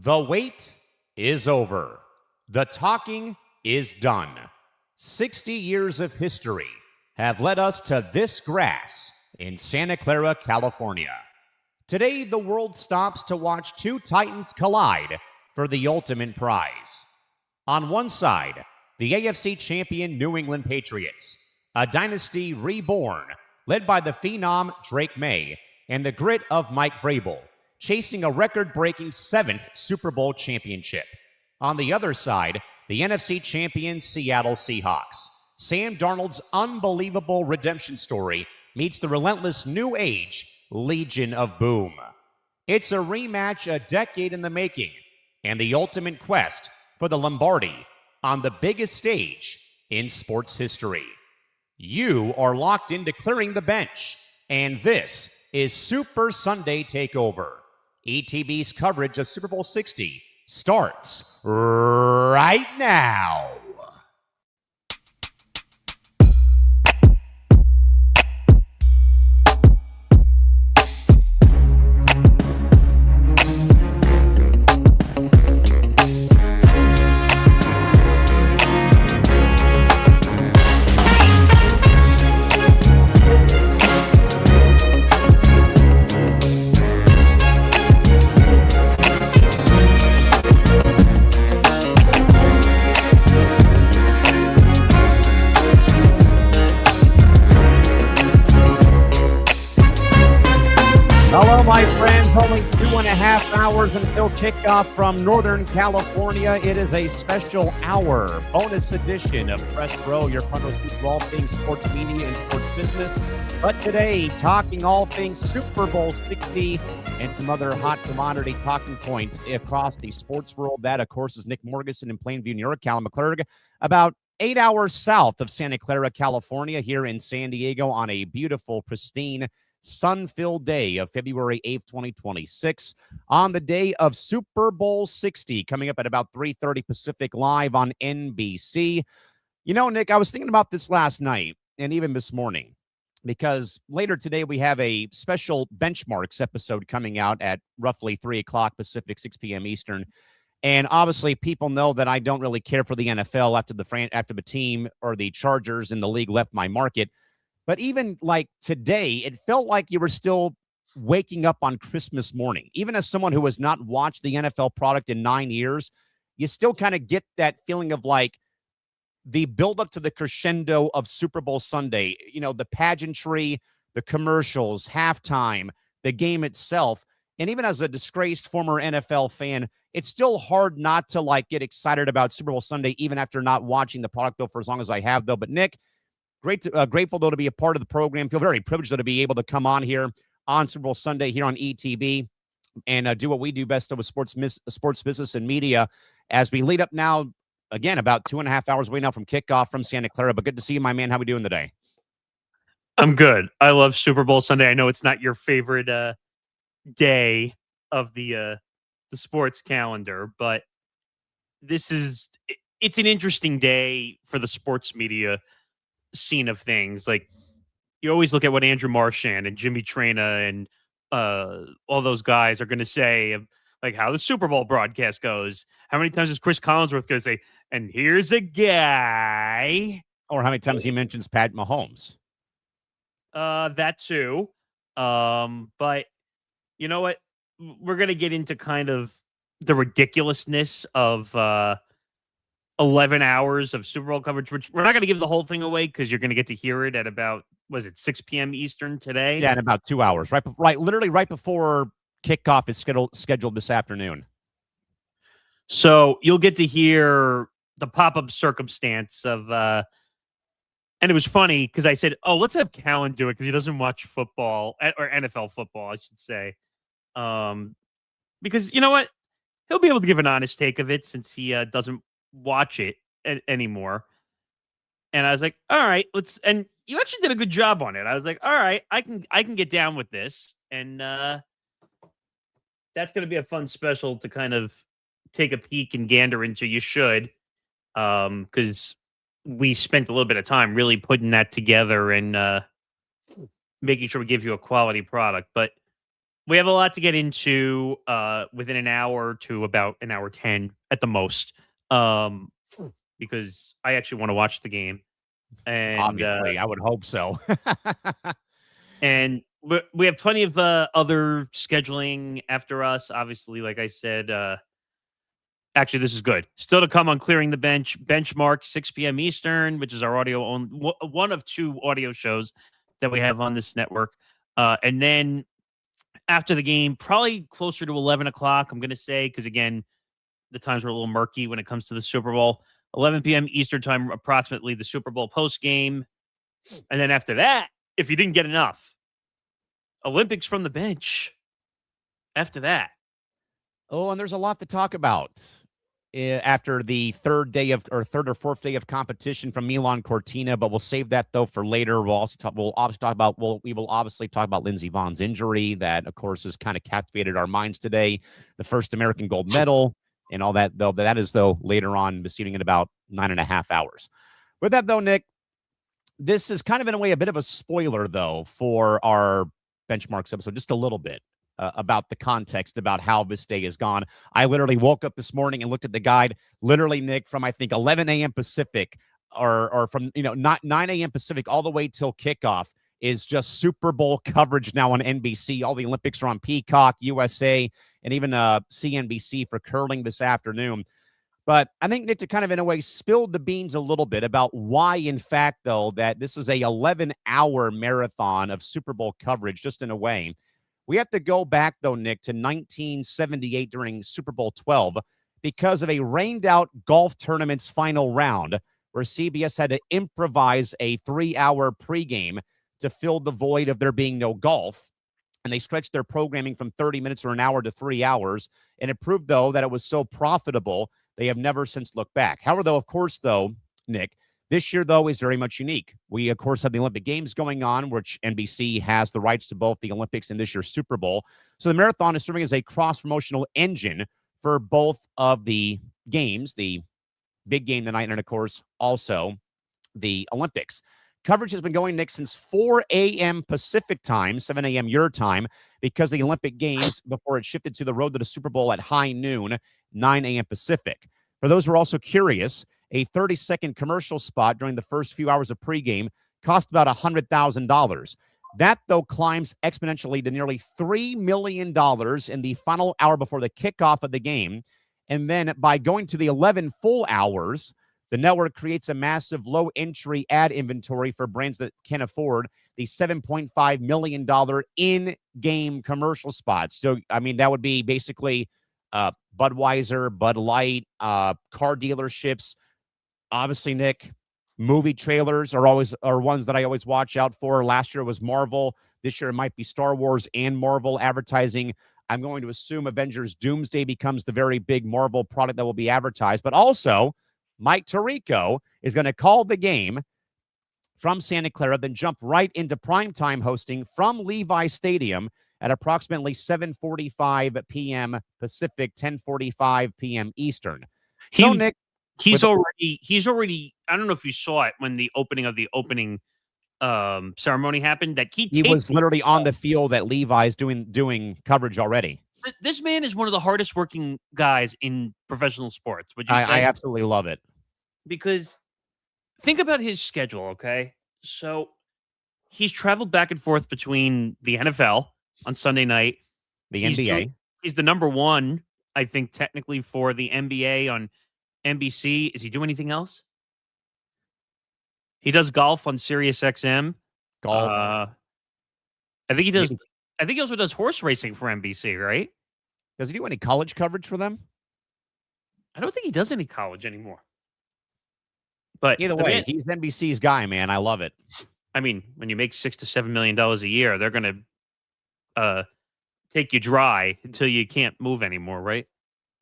The wait is over. The talking is done. 60 years of history have led us to this grass in Santa Clara, California. Today, the world stops to watch two titans collide for the ultimate prize. On one side, the AFC champion New England Patriots, a dynasty reborn, led by the phenom Drake May and the grit of Mike Vrabel, chasing a record-breaking 7th Super Bowl championship. On the other side, the NFC champion Seattle Seahawks. Sam Darnold's unbelievable redemption story meets the relentless new age Legion of Boom. It's a rematch a decade in the making and the ultimate quest for the Lombardi on the biggest stage in sports history. You are locked into Clearing the Bench, and this is Super Sunday Takeover. ETB's coverage of Super Bowl 60 starts right now. Hello, my friends. Only 2.5 hours until kickoff from Northern California. It is a special hour, bonus edition of Press Row, your front row seat to all things sports media and sports business. But today, talking all things Super Bowl 60 and some other hot commodity talking points across the sports world. That, of course, is Nick Morgeson in Plainview, New York. Callum McClurg, about 8 hours south of Santa Clara, California, here in San Diego on a beautiful, pristine, sun-filled day of February 8th, 2026, on the day of Super Bowl 60, coming up at about 3:30 Pacific live on NBC. You know, Nick, I was thinking about this last night and even this morning, because later today we have a special Benchmarks episode coming out at roughly 3 o'clock Pacific, 6 p.m. Eastern. And obviously, people know that I don't really care for the NFL after the team or the Chargers in the league left my market. But even like today, it felt like you were still waking up on Christmas morning. Even as someone who has not watched the NFL product in 9 years, you still kind of get that feeling of like the buildup to the crescendo of Super Bowl Sunday. You know, the pageantry, the commercials, halftime, the game itself. And even as a disgraced former NFL fan, it's still hard not to like get excited about Super Bowl Sunday, even after not watching the product, though, for as long as I have, though. But Nick, grateful, though, to be a part of the program. Feel very privileged, though, to be able to come on here on Super Bowl Sunday here on ETB and do what we do best with sports business and media as we lead up now, again, about 2.5 hours away now from kickoff from Santa Clara. But good to see you, my man. How we doing today? I'm good. I love Super Bowl Sunday. I know it's not your favorite day of the sports calendar, but it's an interesting day for the sports media scene of things. Like, you always look at what Andrew Marchand and Jimmy Traina and all those guys are going to say, like how the Super Bowl broadcast goes. How many times is Chris Collinsworth going to say, and here's a guy? Or how many times he mentions Pat Mahomes? That too. But you know what? We're going to get into kind of the ridiculousness of 11 hours of Super Bowl coverage, which we're not going to give the whole thing away because you're going to get to hear it at about, 6 p.m. Eastern today? Yeah, in about 2 hours. Literally right before kickoff is scheduled this afternoon. So you'll get to hear the pop-up circumstance of, and it was funny because I said, oh, let's have Callan do it because he doesn't watch football, or NFL football, I should say. Because you know what? He'll be able to give an honest take of it since he doesn't watch it anymore. And I was like, all right, and you actually did a good job on it. I was like, all right, I can get down with this. And that's going to be a fun special to kind of take a peek and gander into. You should, because we spent a little bit of time really putting that together and making sure we give you a quality product. But We have a lot to get into within an hour to about an hour 10 at the most, because I actually want to watch the game. And Obviously, I would hope so. we have plenty of other scheduling after us. Obviously, like I said, actually, this is good. Still to come on Clearing the Bench, Benchmark, 6 p.m. Eastern, which is our one of two audio shows that we have on this network. And then after the game, probably closer to 11 o'clock, I'm going to say, because again, the times were a little murky when it comes to the Super Bowl. 11 p.m. Eastern time, approximately the Super Bowl post game. And then after that, if you didn't get enough, Olympics from the bench. After that. Oh, and there's a lot to talk about after the third or fourth day of competition from Milan Cortina, but we'll save that though for later. We will obviously talk about Lindsey Vogn's injury that, of course, has kind of captivated our minds today. The first American gold medal and all that, though. But that is, though, later on, proceeding in about 9.5 hours. With that, though, Nick, this is kind of in a way a bit of a spoiler, though, for our benchmarks episode, just a little bit. About the context about how this day has gone. I literally woke up this morning and looked at the guide, literally, Nick, from I think 11 a.m. Pacific or from, not 9 a.m. Pacific all the way till kickoff is just Super Bowl coverage now on NBC. All the Olympics are on Peacock, USA, and even CNBC for curling this afternoon. But I think, Nick, to kind of, in a way, spilled the beans a little bit about why, in fact, though, that this is a 11-hour marathon of Super Bowl coverage, just in a way. We have to go back, though, Nick, to 1978 during Super Bowl 12 because of a rained-out golf tournament's final round where CBS had to improvise a 3-hour pregame to fill the void of there being no golf. And they stretched their programming from 30 minutes or an hour to 3 hours. And it proved, though, that it was so profitable, they have never since looked back. However, though, of course, though, Nick, this year, though, is very much unique. We, of course, have the Olympic Games going on, which NBC has the rights to both the Olympics and this year's Super Bowl. So the marathon is serving as a cross-promotional engine for both of the games, the big game tonight, and, of course, also the Olympics. Coverage has been going, Nick, since 4 a.m. Pacific time, 7 a.m. your time, because the Olympic Games, before it shifted to the road to the Super Bowl at high noon, 9 a.m. Pacific. For those who are also curious, a 30-second commercial spot during the first few hours of pregame cost about $100,000. That, though, climbs exponentially to nearly $3 million in the final hour before the kickoff of the game. And then by going to the 11 full hours, the network creates a massive low-entry ad inventory for brands that can afford the $7.5 million in-game commercial spots. So, I mean, that would be basically Budweiser, Bud Light, car dealerships. Obviously, Nick, movie trailers are ones that I always watch out for. Last year was Marvel. This year it might be Star Wars and Marvel advertising. I'm going to assume Avengers Doomsday becomes the very big Marvel product that will be advertised. But also, Mike Tirico is going to call the game from Santa Clara, then jump right into primetime hosting from Levi Stadium at approximately 7:45 p.m. Pacific, 10:45 p.m. Eastern. So, Nick, He's already. I don't know if you saw it when the opening ceremony happened. That he was literally on the field at Levi's doing coverage already. This man is one of the hardest working guys in professional sports. Would you say? I absolutely love it. Because think about his schedule. Okay, so he's traveled back and forth between the NFL on Sunday night, the NBA. He's the number one, I think, technically for the NBA on NBC. Is he doing anything else? He does golf on Sirius XM. Golf. I think he does. I think he also does horse racing for NBC, right? Does he do any college coverage for them? I don't think he does any college anymore. But either way, he's NBC's guy, man. I love it. I mean, when you make $6 to $7 million a year, they're going to take you dry until you can't move anymore, right?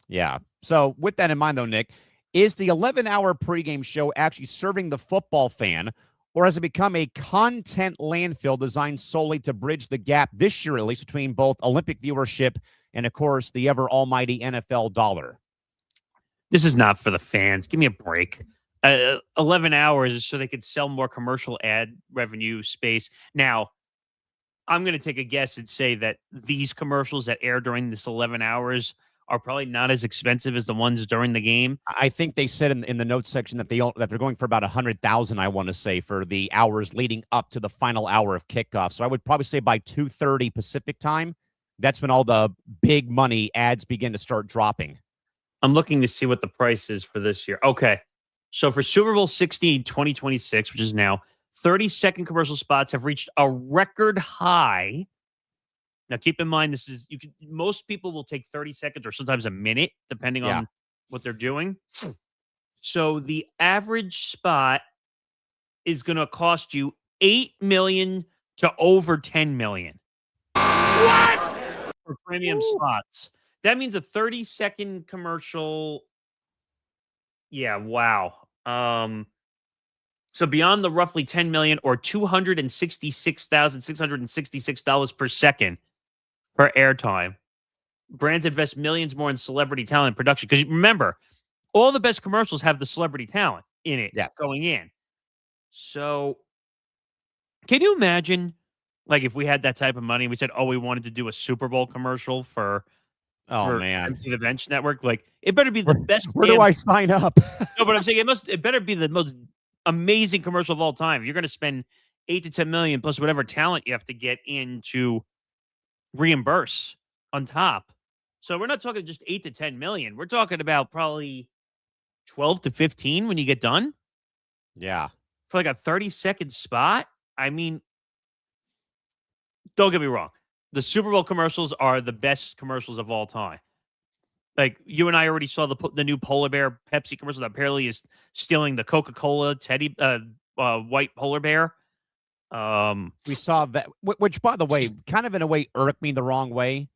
Yeah. So with that in mind, though, Nick, is the 11-hour pregame show actually serving the football fan, or has it become a content landfill designed solely to bridge the gap this year, at least, between both Olympic viewership and, of course, the ever almighty NFL dollar? This is not for the fans. Give me a break. 11 hours is so they could sell more commercial ad revenue space. Now, I'm going to take a guess and say that these commercials that air during this 11 hours are probably not as expensive as the ones during the game. I think they said in the notes section that they're going for about 100,000. I want to say for the hours leading up to the final hour of kickoff. So I would probably say by 2:30 Pacific time, that's when all the big money ads begin to start dropping. I'm looking to see what the price is for this year. Okay. So for Super Bowl 60 2026, which is now, 30-second commercial spots have reached a record high. Now, keep in mind, most people will take 30 seconds or sometimes a minute, depending on what they're doing. So the average spot is going to cost you $8 million to over $10 million. What? For premium slots. That means a 30-second commercial. Yeah, wow. So beyond the roughly $10 million or $266,666 per second for airtime, brands invest millions more in celebrity talent and production. Because remember, all the best commercials have the celebrity talent in it going in. So can you imagine, like, if we had that type of money and we said, we wanted to do a Super Bowl commercial for man, Empty the Bench Network? Like, it better be the best. Where do I sign up? No, but I'm saying it better be the most amazing commercial of all time. You're going to spend $8 to $10 million plus whatever talent you have to get in to reimburse on top. So we're not talking just 8 to 10 million. We're talking about probably 12 to 15 when you get done. Yeah. For like a 30-second spot. I mean, don't get me wrong. The Super Bowl commercials are the best commercials of all time. Like, you and I already saw the new Polar Bear Pepsi commercial that apparently is stealing the Coca-Cola white polar bear. We saw that, which, by the way, kind of in a way irked me the wrong way.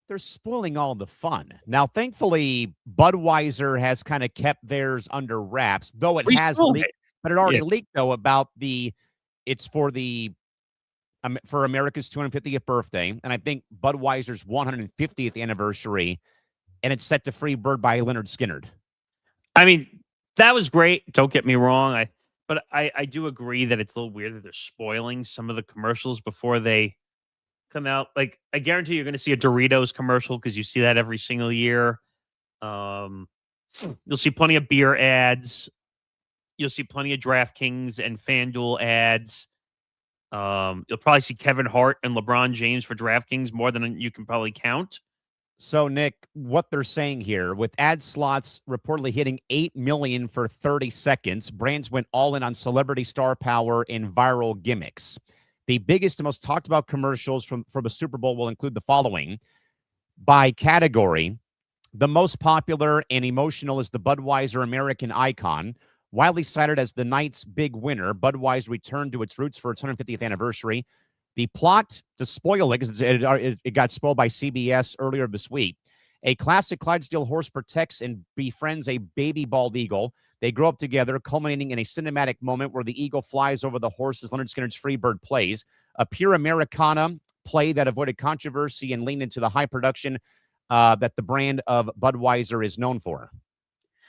They're spoiling all the fun. Now, thankfully, Budweiser has kind of kept theirs under wraps, though it has leaked. But it already leaked, though, about it's for America's 250th birthday, and I think Budweiser's 150th anniversary, and it's set to Free Bird by Leonard Skinner. I mean, that was great. Don't get me wrong. But I do agree that it's a little weird that they're spoiling some of the commercials before they come out. Like, I guarantee you're going to see a Doritos commercial because you see that every single year. You'll see plenty of beer ads. You'll see plenty of DraftKings and FanDuel ads. You'll probably see Kevin Hart and LeBron James for DraftKings more than you can probably count. So, Nick, what they're saying here, with ad slots reportedly hitting $8 million for 30 seconds, brands went all in on celebrity star power and viral gimmicks. The biggest and most talked about commercials from the Super Bowl will include the following. By category, the most popular and emotional is the Budweiser American Icon. Widely cited as the night's big winner, Budweiser returned to its roots for its 150th anniversary. The plot, to spoil it, because it got spoiled by CBS earlier this week. A classic Clydesdale horse protects and befriends a baby bald eagle. They grow up together, culminating in a cinematic moment where the eagle flies over the horse as Leonard Skinner's Freebird plays. A pure Americana play that avoided controversy and leaned into the high production that the brand of Budweiser is known for.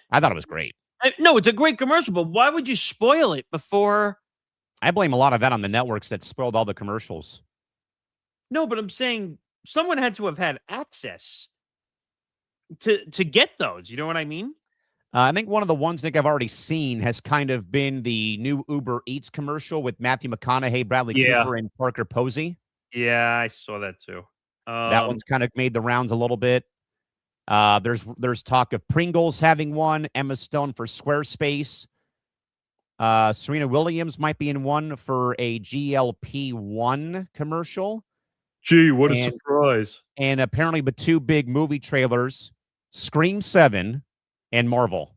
I thought it was great. No, it's a great commercial, but why would you spoil it before? I blame a lot of that on the networks that spoiled all the commercials. No, but I'm saying someone had to have had access to get those. You know what I mean? I think one of the ones, Nick, I've already seen has kind of been the new Uber Eats commercial with Matthew McConaughey, Bradley Cooper, and Parker Posey. Yeah, I saw that too. That one's kind of made the rounds a little bit. There's talk of Pringles having one, Emma Stone for Squarespace. Serena Williams might be in one for a GLP-1 commercial. Gee, what a surprise. And apparently the two big movie trailers, Scream 7 and Marvel.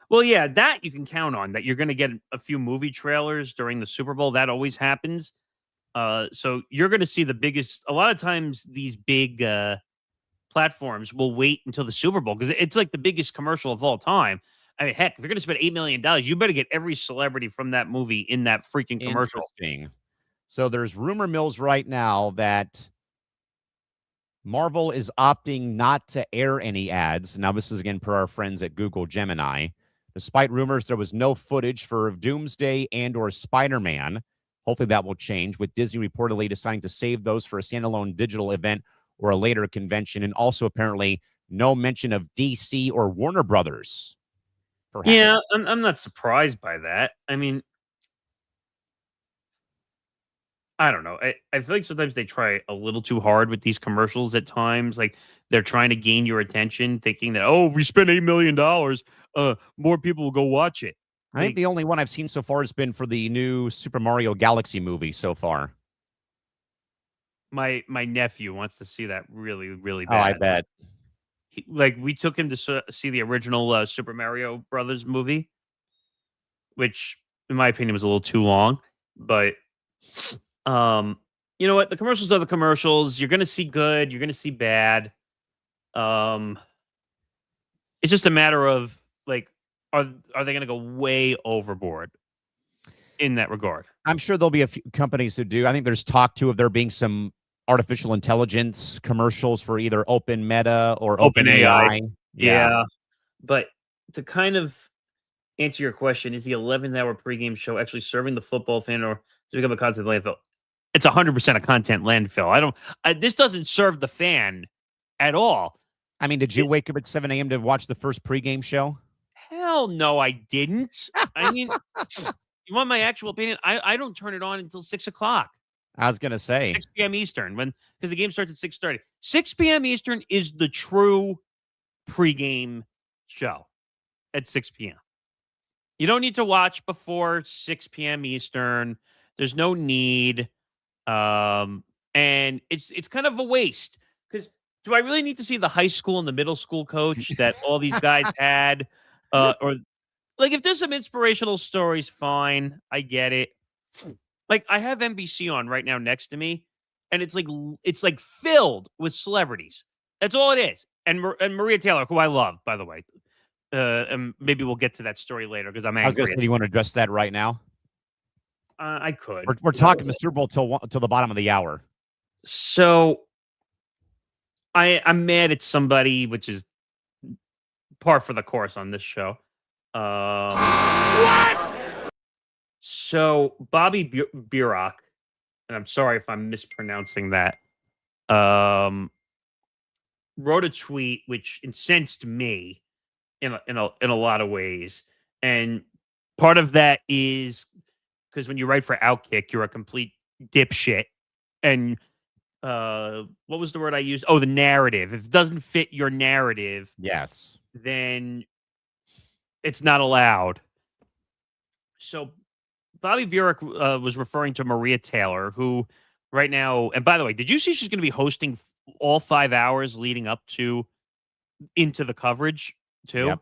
Well, yeah, that you can count on, that you're going to get a few movie trailers during the Super Bowl. That always happens. So you're going to see the biggest, a lot of times these big platforms will wait until the Super Bowl because it's like the biggest commercial of all time. I mean, heck, if you're going to spend $8 million, you better get every celebrity from that movie in that freaking commercial. Interesting. So there's rumor mills right now that Marvel is opting not to air any ads. Now, this is again per our friends at Google Gemini. Despite rumors there was no footage for Doomsday and or Spider-Man, Hopefully that will change, with Disney reportedly deciding to save those for a standalone digital event or a later convention. And also apparently no mention of DC or Warner Brothers, Yeah, perhaps. I'm not surprised by that. I mean, I don't know. I feel like sometimes they try a little too hard with these commercials at times. Like they're trying to gain your attention, thinking that, oh, if we spend $8 million, more people will go watch it. I think Like the only one I've seen so far has been for the new Super Mario Galaxy movie so far. my nephew wants to see that really, really Oh, I bad. bet. Like we took him to see the original Super Mario Brothers movie, which in my opinion was a little too long. But um, you know what? The commercials are the commercials. You're gonna see good. You're gonna see bad. Um, it's just a matter of like, are they gonna go way overboard in that regard? I'm sure there'll be a few companies who do. I think there's talk too of there being some artificial intelligence commercials for either Open Meta or Open OpenAI, AI. Yeah. yeah. But to kind of answer your question, is the 11th hour pregame show actually serving the football fan or to become a content landfill? It's 100% a content landfill. This doesn't serve the fan at all. I mean, did you wake up at 7 a.m. to watch the first pregame show? Hell no, I didn't. I mean, you want my actual opinion? I don't turn it on until 6 o'clock, I was going to say. 6 p.m. Eastern, because the game starts at 6:30. 6 p.m. Eastern is the true pregame show at 6 p.m. You don't need to watch before 6 p.m. Eastern. There's no need. And it's kind of a waste because do I really need to see the high school and the middle school coach that all these guys had? Or like if there's some inspirational stories, fine. I get it. Like I have NBC on right now next to me, and it's like filled with celebrities. That's all it is. And Maria Taylor, who I love, by the way. And maybe we'll get to that story later because I'm I was going to angry. say, do you want to address that right now? I could. We're talking the Super Bowl till the bottom of the hour. So I'm mad at somebody, which is par for the course on this show. What? So Bobby Burok, and I'm sorry if I'm mispronouncing that, wrote a tweet which incensed me in a lot of ways, and part of that is because when you write for Outkick, you're a complete dipshit, and what was the word I used? Oh, the narrative. If it doesn't fit your narrative, Yes. then it's not allowed. So Bobby Burek was referring to Maria Taylor, who right now, and by the way, did you see she's going to be hosting all 5 hours leading up to into the coverage too? Yep.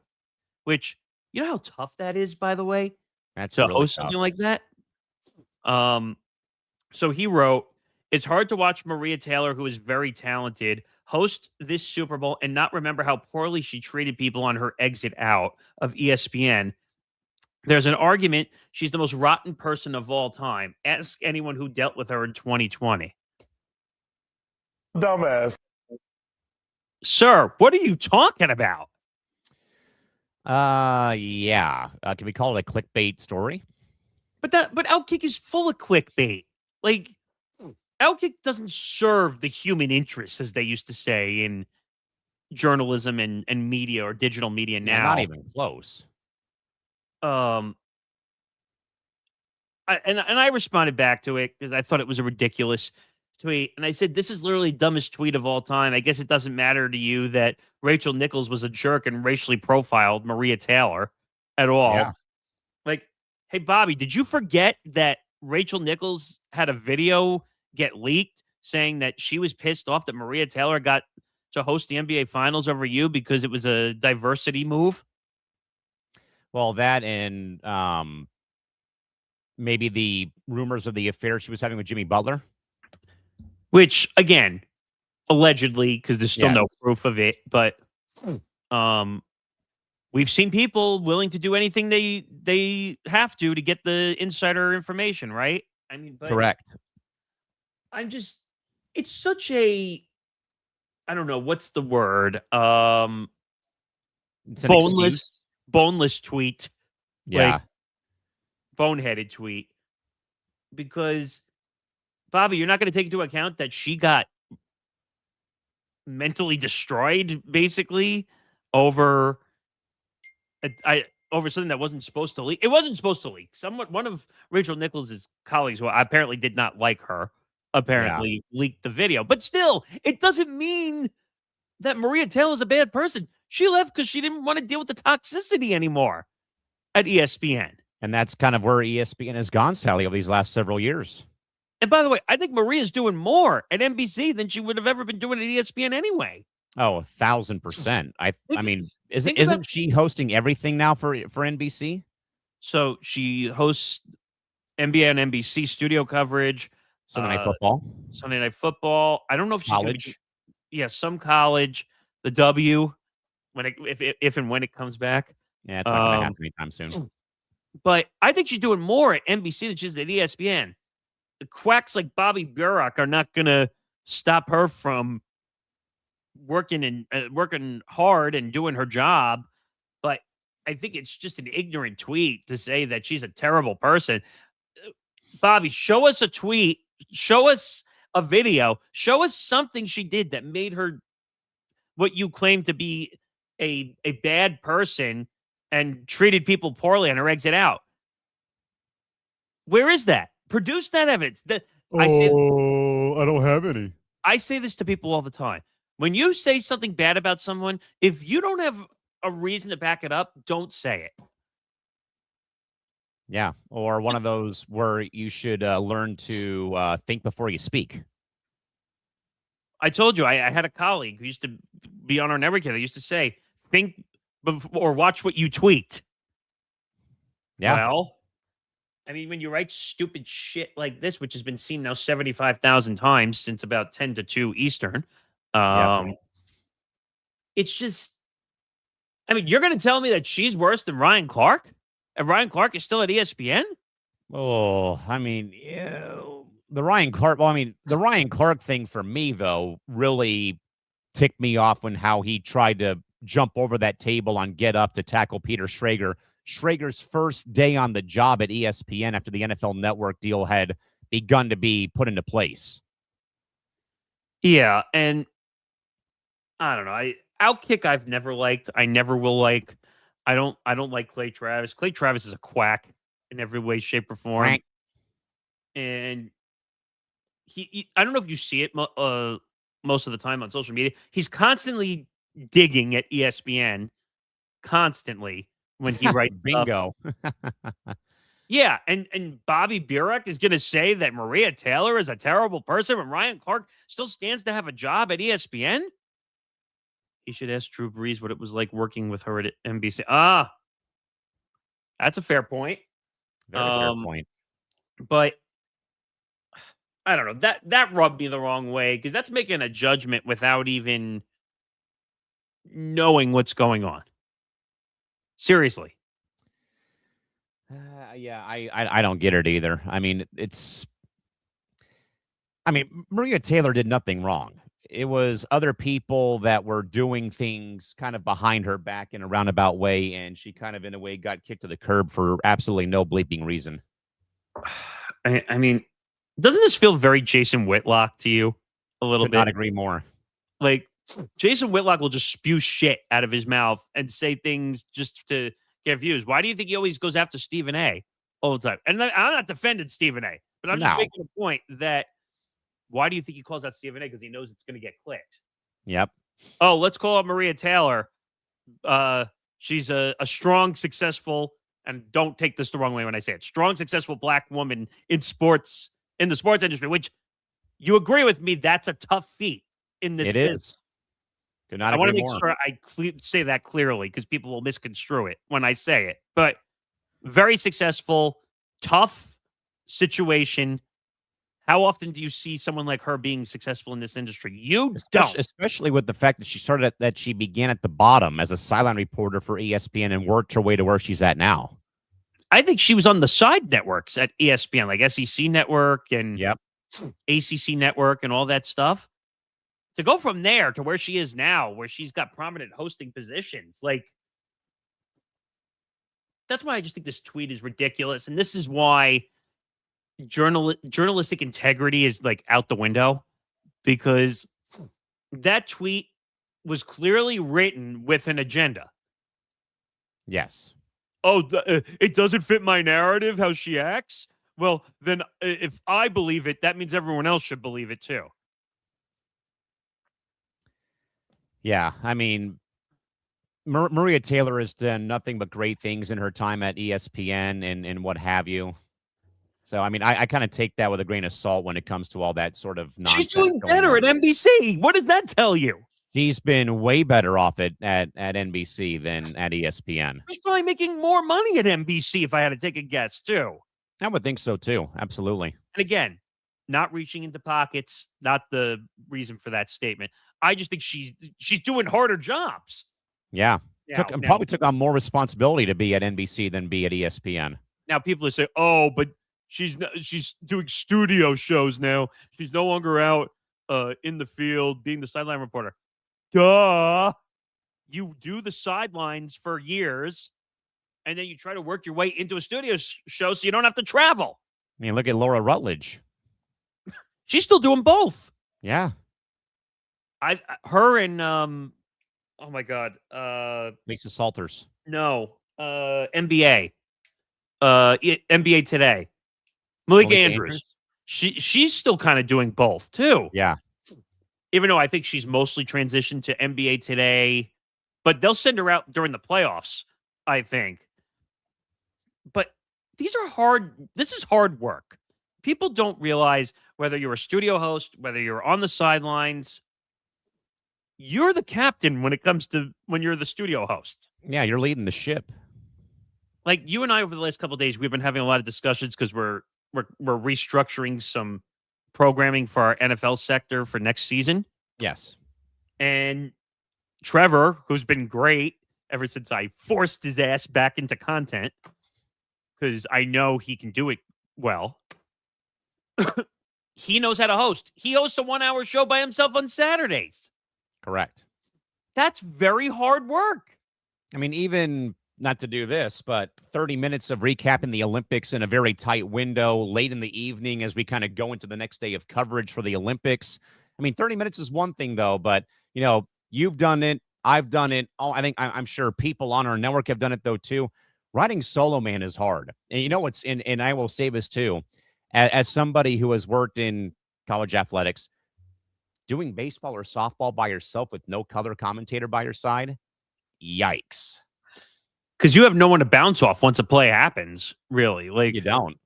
Which, you know how tough that is, by the way, That's to really host tough. something like that? So he wrote, it's hard to watch Maria Taylor, who is very talented, host this Super Bowl and not remember how poorly she treated people on her exit out of ESPN. There's an argument she's the most rotten person of all time. Ask anyone who dealt with her in 2020. Dumbass. Sir, what are you talking about? Yeah. Can we call it a clickbait story? But Outkick is full of clickbait. Like, Outkick doesn't serve the human interest, as they used to say in journalism and media or digital media now. Yeah, not even close. I responded back to it because I thought it was a ridiculous tweet. And I said, this is literally the dumbest tweet of all time. I guess it doesn't matter to you that Rachel Nichols was a jerk and racially profiled Maria Taylor at all. Yeah. Like, hey, Bobby, did you forget that Rachel Nichols had a video get leaked saying that she was pissed off that Maria Taylor got to host the NBA Finals over you because it was a diversity move? Well, that and maybe the rumors of the affair she was having with Jimmy Butler. Which, again, allegedly, because there's still no Yes. proof of it, but we've seen people willing to do anything they have to get the insider information, right? I mean, but Correct. it's such a, I don't know, what's the word? It's an excuse. Boneless tweet. Yeah. Like, boneheaded tweet. because Bobby, you're not going to take into account that she got mentally destroyed basically over over something that wasn't supposed to leak. It wasn't supposed to leak. One of Rachel Nichols' colleagues, who apparently did not like her, Yeah. apparently leaked the video. But still, it doesn't mean that Maria Taylor is a bad person. She left because she didn't want to deal with the toxicity anymore at ESPN. And that's kind of where ESPN has gone, Sally, over these last several years. And by the way, I think Maria's doing more at NBC than she would have ever been doing at ESPN anyway. Oh, 1,000%. I mean, think about- isn't she hosting everything now for NBC? So she hosts NBA and NBC studio coverage, Sunday Night Football, Sunday Night Football. I don't know if she's going to college. some college, the W, if and when it comes back. Yeah, it's not going to happen anytime soon. But I think she's doing more at NBC than she's at ESPN. The quacks like Bobby Burrock are not going to stop her from working hard and doing her job. But I think it's just an ignorant tweet to say that she's a terrible person. Bobby, show us a tweet, show us a video, show us something she did that made her what you claim to be a bad person and treated people poorly and her exit out. Where is that? Produce that evidence. I don't have any. I say this to people all the time. When you say something bad about someone, if you don't have a reason to back it up, don't say it. Yeah, or one of those where you should learn to think before you speak. I told you, I had a colleague who used to be on our network here. They used to say, think before, or watch what you tweet. Yeah. Well, I mean, when you write stupid shit like this, which has been seen now 75,000 times since about 10 to 2 Eastern, it's just, I mean, you're going to tell me that she's worse than Ryan Clark? And Ryan Clark is still at ESPN? Oh, I mean, the Ryan Clark thing for me, though, really ticked me off when how he tried to jump over that table on Get Up to tackle Peter Schrager. Schrager's first day on the job at ESPN after the NFL Network deal had begun to be put into place. Yeah, and I don't know. Outkick I've never liked. I never will like. I don't like Clay Travis. Clay Travis is a quack in every way, shape, or form. Right. And he I don't know if you see it most of the time on social media. He's constantly digging at ESPN, constantly when he writes bingo. Yeah, and Bobby Burek is going to say that Maria Taylor is a terrible person when Ryan Clark still stands to have a job at ESPN. He should ask Drew Brees what it was like working with her at NBC. That's a fair point. Very fair point. But I don't know. That rubbed me the wrong way because that's making a judgment without even knowing what's going on. Seriously. Yeah, I don't get it either. I mean, Maria Taylor did nothing wrong. It was other people that were doing things kind of behind her back in a roundabout way, and she kind of, in a way, got kicked to the curb for absolutely no bleeping reason. I mean, doesn't this feel very Jason Whitlock to you? A little bit. Could not agree more. Like, Jason Whitlock will just spew shit out of his mouth and say things just to get views. Why do you think he always goes after Stephen A all the time? And I'm not defending Stephen A, but I'm just making a point that why do you think he calls out Stephen A? Because he knows it's going to get clicked. Yep. Oh, let's call out Maria Taylor. She's a strong, successful, and don't take this the wrong way when I say it, strong, successful black woman in sports, in the sports industry, which you agree with me, that's a tough feat in this business. Is. Could not I want to agree make more. sure I say that clearly because people will misconstrue it when I say it. But very successful, tough situation. How often do you see someone like her being successful in this industry? You don't. Especially with the fact that she began at the bottom as a sideline reporter for ESPN and worked her way to where she's at now. I think she was on the side networks at ESPN, like SEC Network and ACC Network and all that stuff. To go from there to where she is now, where she's got prominent hosting positions, like, that's why I just think this tweet is ridiculous. And this is why journalistic integrity is like out the window because that tweet was clearly written with an agenda. Yes. Oh, it doesn't fit my narrative how she acts. Well, then if I believe it, that means everyone else should believe it too. Yeah, I mean, Maria Taylor has done nothing but great things in her time at ESPN and what have you. So, I mean, I kind of take that with a grain of salt when it comes to all that sort of She's nonsense doing going better on. at NBC. What does that tell you? She's been way better off at NBC than at ESPN. She's probably making more money at NBC if I had to take a guess too. I would think so too. Absolutely. And again, not reaching into pockets, not the reason for that statement. I just think she's doing harder jobs. Yeah. Now, Probably took on more responsibility to be at NBC than be at ESPN. now people are saying, "Oh, but she's doing studio shows now. She's no longer out in the field being the sideline reporter." Duh. You do the sidelines for years, and then you try to work your way into a studio show so you don't have to travel. I mean, look at Laura Rutledge. She's still doing both. Yeah. Her and oh my god, Lisa Salters. no, NBA, NBA Today, Malika Andrews. She's still kind of doing both too. Yeah. Even though I think she's mostly transitioned to NBA Today, but they'll send her out during the playoffs, I think. But these are hard. This is hard work. People don't realize whether you're a studio host, whether you're on the sidelines, you're the captain when it comes to when you're the studio host. Yeah, you're leading the ship. Like you and I over the last couple of days, we've been having a lot of discussions because we're restructuring some programming for our NFL sector for next season. Yes. And Trevor, who's been great ever since I forced his ass back into content, because I know he can do it well. He knows how to host. He hosts a 1-hour show by himself on Saturdays. Correct. That's very hard work. I mean, even not to do this, but 30 minutes of recapping the Olympics in a very tight window late in the evening as we kind of go into the next day of coverage for the Olympics. I mean, 30 minutes is one thing, though, but, you know, you've done it. I've done it. Oh, I'm sure people on our network have done it, though, too. Writing solo man is hard. And you know what's and I will say this, too. As somebody who has worked in college athletics, doing baseball or softball by yourself with no color commentator by your side, yikes. Because you have no one to bounce off once a play happens, really. Like You don't.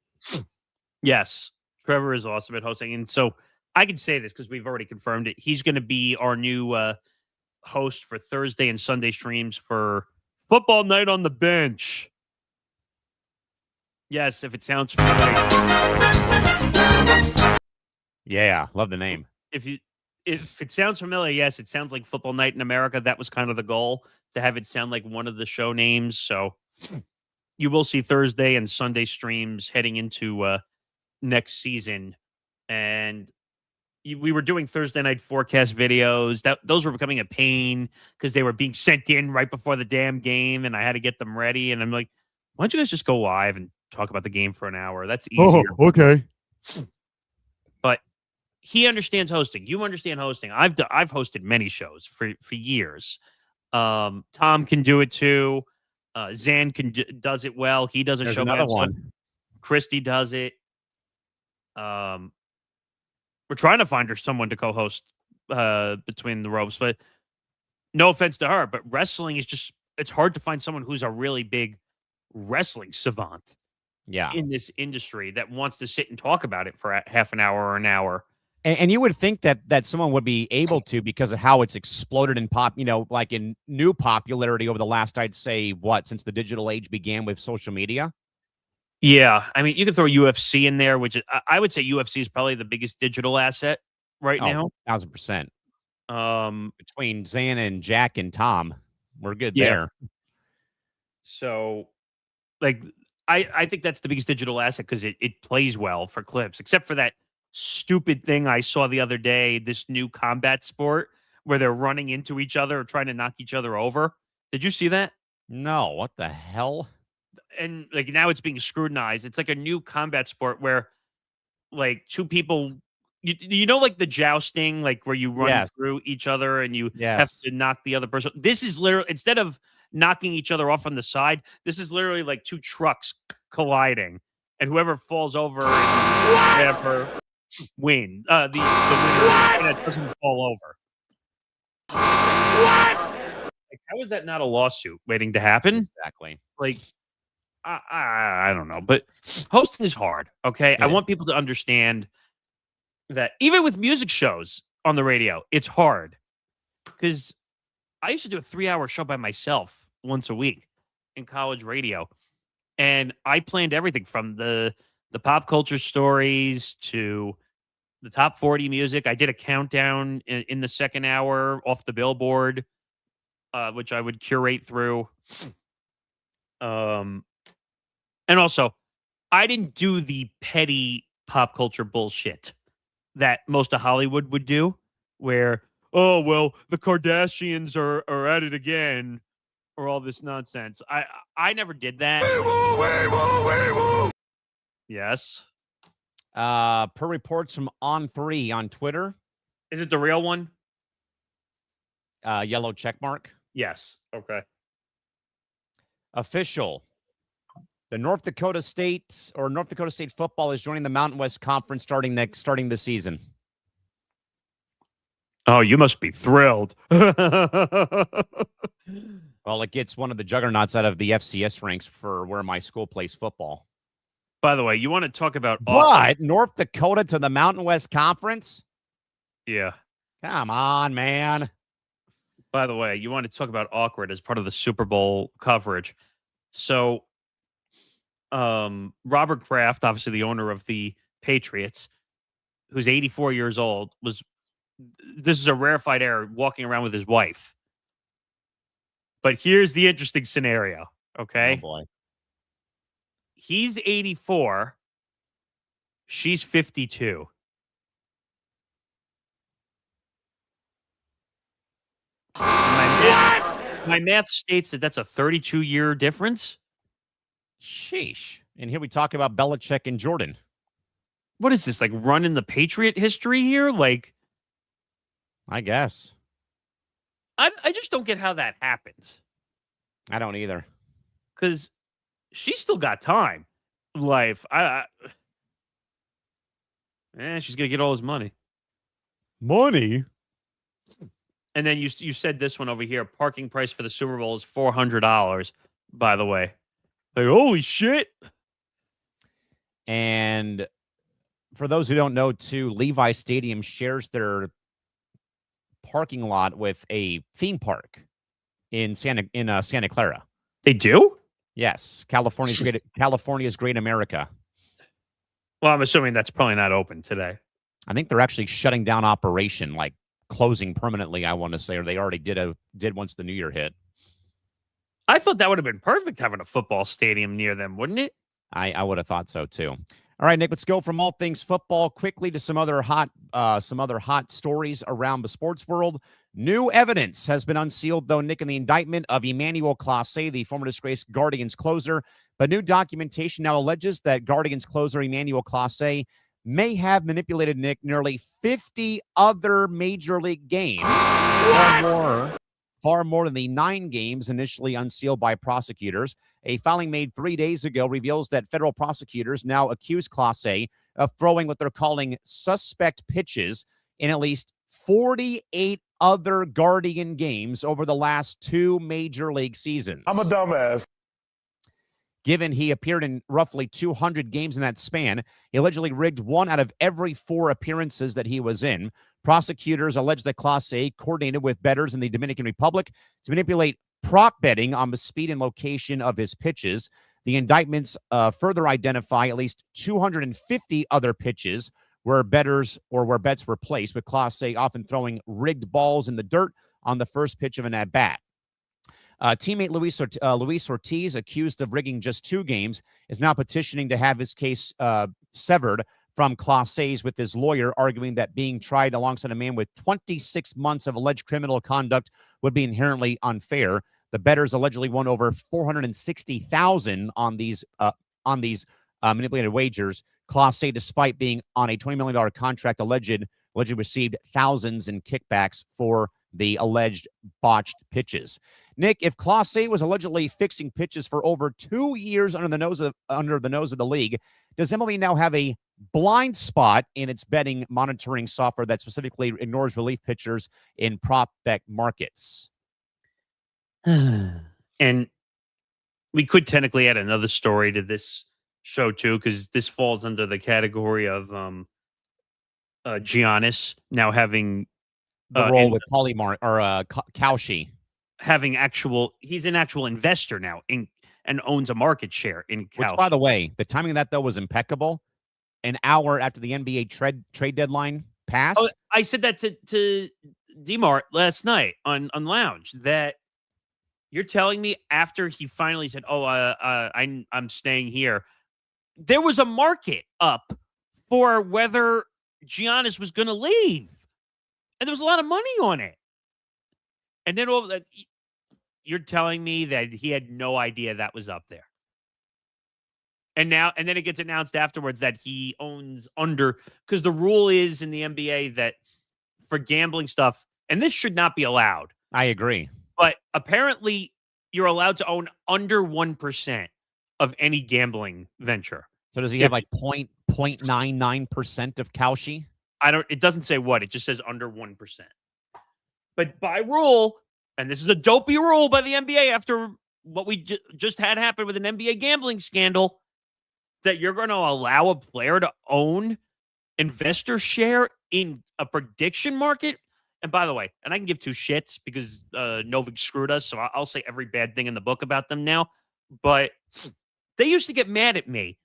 Yes, Trevor is awesome at hosting. And so I can say this because we've already confirmed it. He's going to be our new host for Thursday and Sunday streams for Football Night on the Bench. Yes, if it sounds familiar. Yeah, love the name. If it sounds familiar, yes, it sounds like Football Night in America. That was kind of the goal, to have it sound like one of the show names. So you will see Thursday and Sunday streams heading into next season. And we were doing Thursday night forecast videos. Those were becoming a pain because they were being sent in right before the damn game, and I had to get them ready. And I'm like, why don't you guys just go live and talk about the game for an hour? That's easier. Oh, okay. But he understands hosting. You understand hosting. I've hosted many shows for years. Tom can do it too. Zan does it well. He does a There's show. another one. Christy does it. We're trying to find her someone to co-host between the ropes, but no offense to her, but wrestling is it's hard to find someone who's a really big wrestling savant in this industry that wants to sit and talk about it for half an hour or an hour. And you would think that someone would be able to because of how it's exploded in like in new popularity over the last, I'd say, since the digital age began with social media. Yeah. I mean, you can throw UFC in there, which I would say UFC is probably the biggest digital asset right now. 1,000%. Between Zan and Jack and Tom, we're good there. So, like, I think that's the biggest digital asset because it plays well for clips, except for that stupid thing I saw the other day, this new combat sport where they're running into each other or trying to knock each other over. Did you see that? No, what the hell? And like now it's being scrutinized. It's like a new combat sport where like two people. You know, like the jousting, like where you run Yes. through each other and you have Yes. to knock the other person. This is literally, instead of knocking each other off on the side, this is literally like two trucks colliding, and whoever falls over and whatever win. The winner that doesn't fall over. Like, how is that not a lawsuit waiting to happen? Exactly. Like, I don't know, but hosting is hard. Okay, I want people to understand that even with music shows on the radio, it's hard because I used to do a 3-hour show by myself once a week in college radio, and I planned everything from the pop culture stories to the top 40 music. I did a countdown in the second hour off the Billboard, which I would curate through. And also, I didn't do the petty pop culture bullshit that most of Hollywood would do, where, oh, well, the Kardashians are at it again, or all this nonsense. I never did that. Yes. Per reports from On3 on Twitter. Is it the real one? Yellow check mark. Yes. Okay. Official. The North Dakota State football is joining the Mountain West Conference starting this season. Oh, you must be thrilled. Well, it gets one of the juggernauts out of the FCS ranks for where my school plays football. By the way, you want to talk about what? North Dakota to the Mountain West Conference? Yeah. Come on, man. By the way, you want to talk about awkward as part of the Super Bowl coverage. So, Robert Kraft, obviously the owner of the Patriots, who's 84 years old, this is a rarefied air walking around with his wife. But here's the interesting scenario, okay? Oh, boy. He's 84. She's 52. My math states that that's a 32-year difference. Sheesh. And here we talk about Belichick and Jordan. What is this, like running the Patriot history here? Like, I guess. I just don't get how that happens. I don't either. Because she's still got time. Life. She's going to get all his money. Money? And then you said this one over here. Parking price for the Super Bowl is $400, by the way. Like, holy shit. And for those who don't know, too, Levi Stadium shares their parking lot with a theme park in Santa Clara. They do? Yes. California's Great America. Well, I'm assuming that's probably not open today. I think they're actually shutting down operation, like closing permanently, I want to say, or they already did once the new year hit. I thought that would have been perfect having a football stadium near them, wouldn't it? I would have thought so too. All right, Nick, let's go from all things football quickly to some other hot stories around the sports world. New evidence has been unsealed, though, Nick, in the indictment of Emmanuel Clase, the former disgraced Guardians closer. But new documentation now alleges that Guardians closer Emmanuel Clase may have manipulated, Nick, nearly 50 other major league games, far more than the 9 games initially unsealed by prosecutors. A filing made 3 days ago reveals that federal prosecutors now accuse Clase of throwing what they're calling suspect pitches in at least 48 other Guardian games over the last 2 major league seasons. I'm a dumbass. Given he appeared in roughly 200 games in that span, he allegedly rigged 1 out of every 4 appearances that he was in. Prosecutors allege that Clase coordinated with bettors in the Dominican Republic to manipulate prop betting on the speed and location of his pitches. The indictments further identify at least 250 other pitches where bets were placed, with Clase often throwing rigged balls in the dirt on the first pitch of an at-bat. Teammate Luis Ortiz, accused of rigging just 2 games, is now petitioning to have his case severed from Clase's, with his lawyer arguing that being tried alongside a man with 26 months of alleged criminal conduct would be inherently unfair. The bettors allegedly won over $460,000 on these manipulated wagers. Clase, despite being on a $20 million contract, allegedly received thousands in kickbacks for the alleged botched pitches. Nick, if Clase was allegedly fixing pitches for over 2 years under the nose of the league, does MLB now have a blind spot in its betting monitoring software that specifically ignores relief pitchers in prop bet markets? And we could technically add another story to this show too, because this falls under the category of Giannis now having The role with Polymar or Cauchy. He's an actual investor now and owns a market share in Cauchy. Which, by the way, the timing of that though was impeccable. An hour after the NBA trade deadline passed. Oh, I said that to DMart last night on Lounge, that you're telling me after he finally said, I'm staying here, there was a market up for whether Giannis was going to leave. And there was a lot of money on it. And then all that, you're telling me that he had no idea that was up there. And then it gets announced afterwards that he owns under, because the rule is in the NBA that for gambling stuff, and this should not be allowed. I agree. But apparently you're allowed to own under 1% of any gambling venture. So does he have like 0.99% of Cauchy? It doesn't say what, it just says under 1%. But by rule, and this is a dopey rule by the NBA after what we just had happen with an NBA gambling scandal, that you're going to allow a player to own investor share in a prediction market. And by the way, and I can give two shits because Novik screwed us, so I'll say every bad thing in the book about them now. But they used to get mad at me,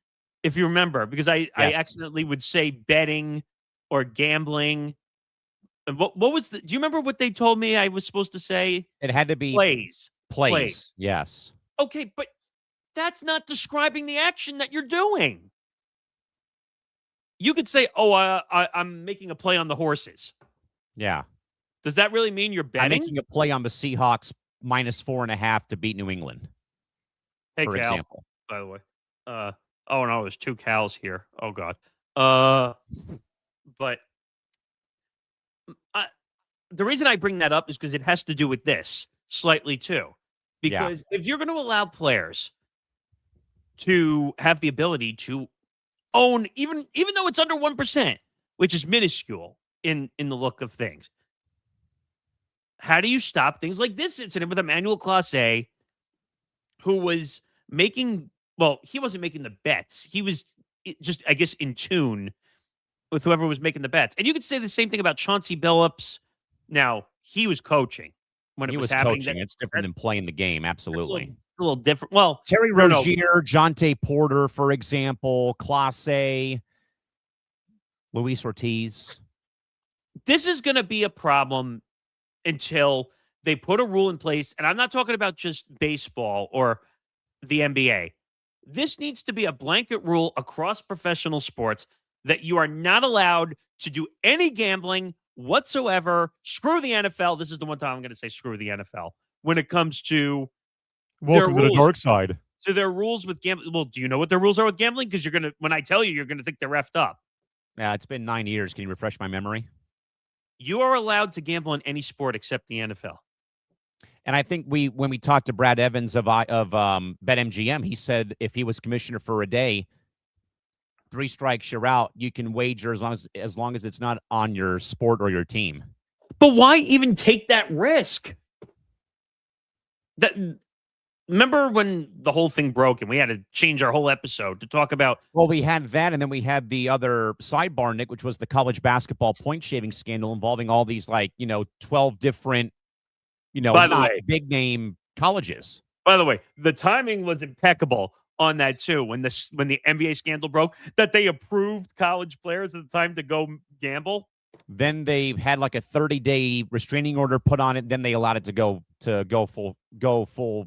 if you remember, because I accidentally would say betting or gambling. And what was do you remember what they told me I was supposed to say? It had to be plays. Yes. Okay, but that's not describing the action that you're doing. You could say, I'm making a play on the horses. Yeah. Does that really mean you're betting? I'm making a play on the Seahawks -4.5 to beat New England. Hey, for Cal, example. by the way. Oh, no, there's two Cals here. Oh, God. But the reason I bring that up is because it has to do with this slightly, too. Because if you're going to allow players to have the ability to own, even though it's under 1%, which is minuscule in the look of things, how do you stop things like this incident with Emmanuel Clase, who was making, well, he wasn't making the bets. He was just, I guess, in tune with whoever was making the bets. And you could say the same thing about Chauncey Billups. Now, he was coaching when it was happening. Coaching. It's different than playing the game. Absolutely. A little different. Well, Terry Rozier, Jonte Porter, for example, Clase, Luis Ortiz. This is going to be a problem until they put a rule in place. And I'm not talking about just baseball or the NBA. This needs to be a blanket rule across professional sports that you are not allowed to do any gambling whatsoever. Screw the NFL. This is the one time I'm going to say screw the NFL when it comes to welcome to the dark side. So their rules with gambling. Well, do you know what their rules are with gambling? Because when I tell you, you're going to think they're effed up. Yeah, it's been 9 years. Can you refresh my memory? You are allowed to gamble in any sport except the NFL. And I think when we talked to Brad Evans of BetMGM, he said if he was commissioner for a day, 3 strikes you're out. You can wager as long as it's not on your sport or your team. But why even take that risk? Remember when the whole thing broke and we had to change our whole episode to talk about? Well, we had that, and then we had the other sidebar, Nick, which was the college basketball point shaving scandal involving all these 12 different, not big name colleges. By the way, the timing was impeccable on that too. When the NBA scandal broke, that they approved college players at the time to go gamble. Then they had like a 30-day restraining order put on it. Then they allowed it to go full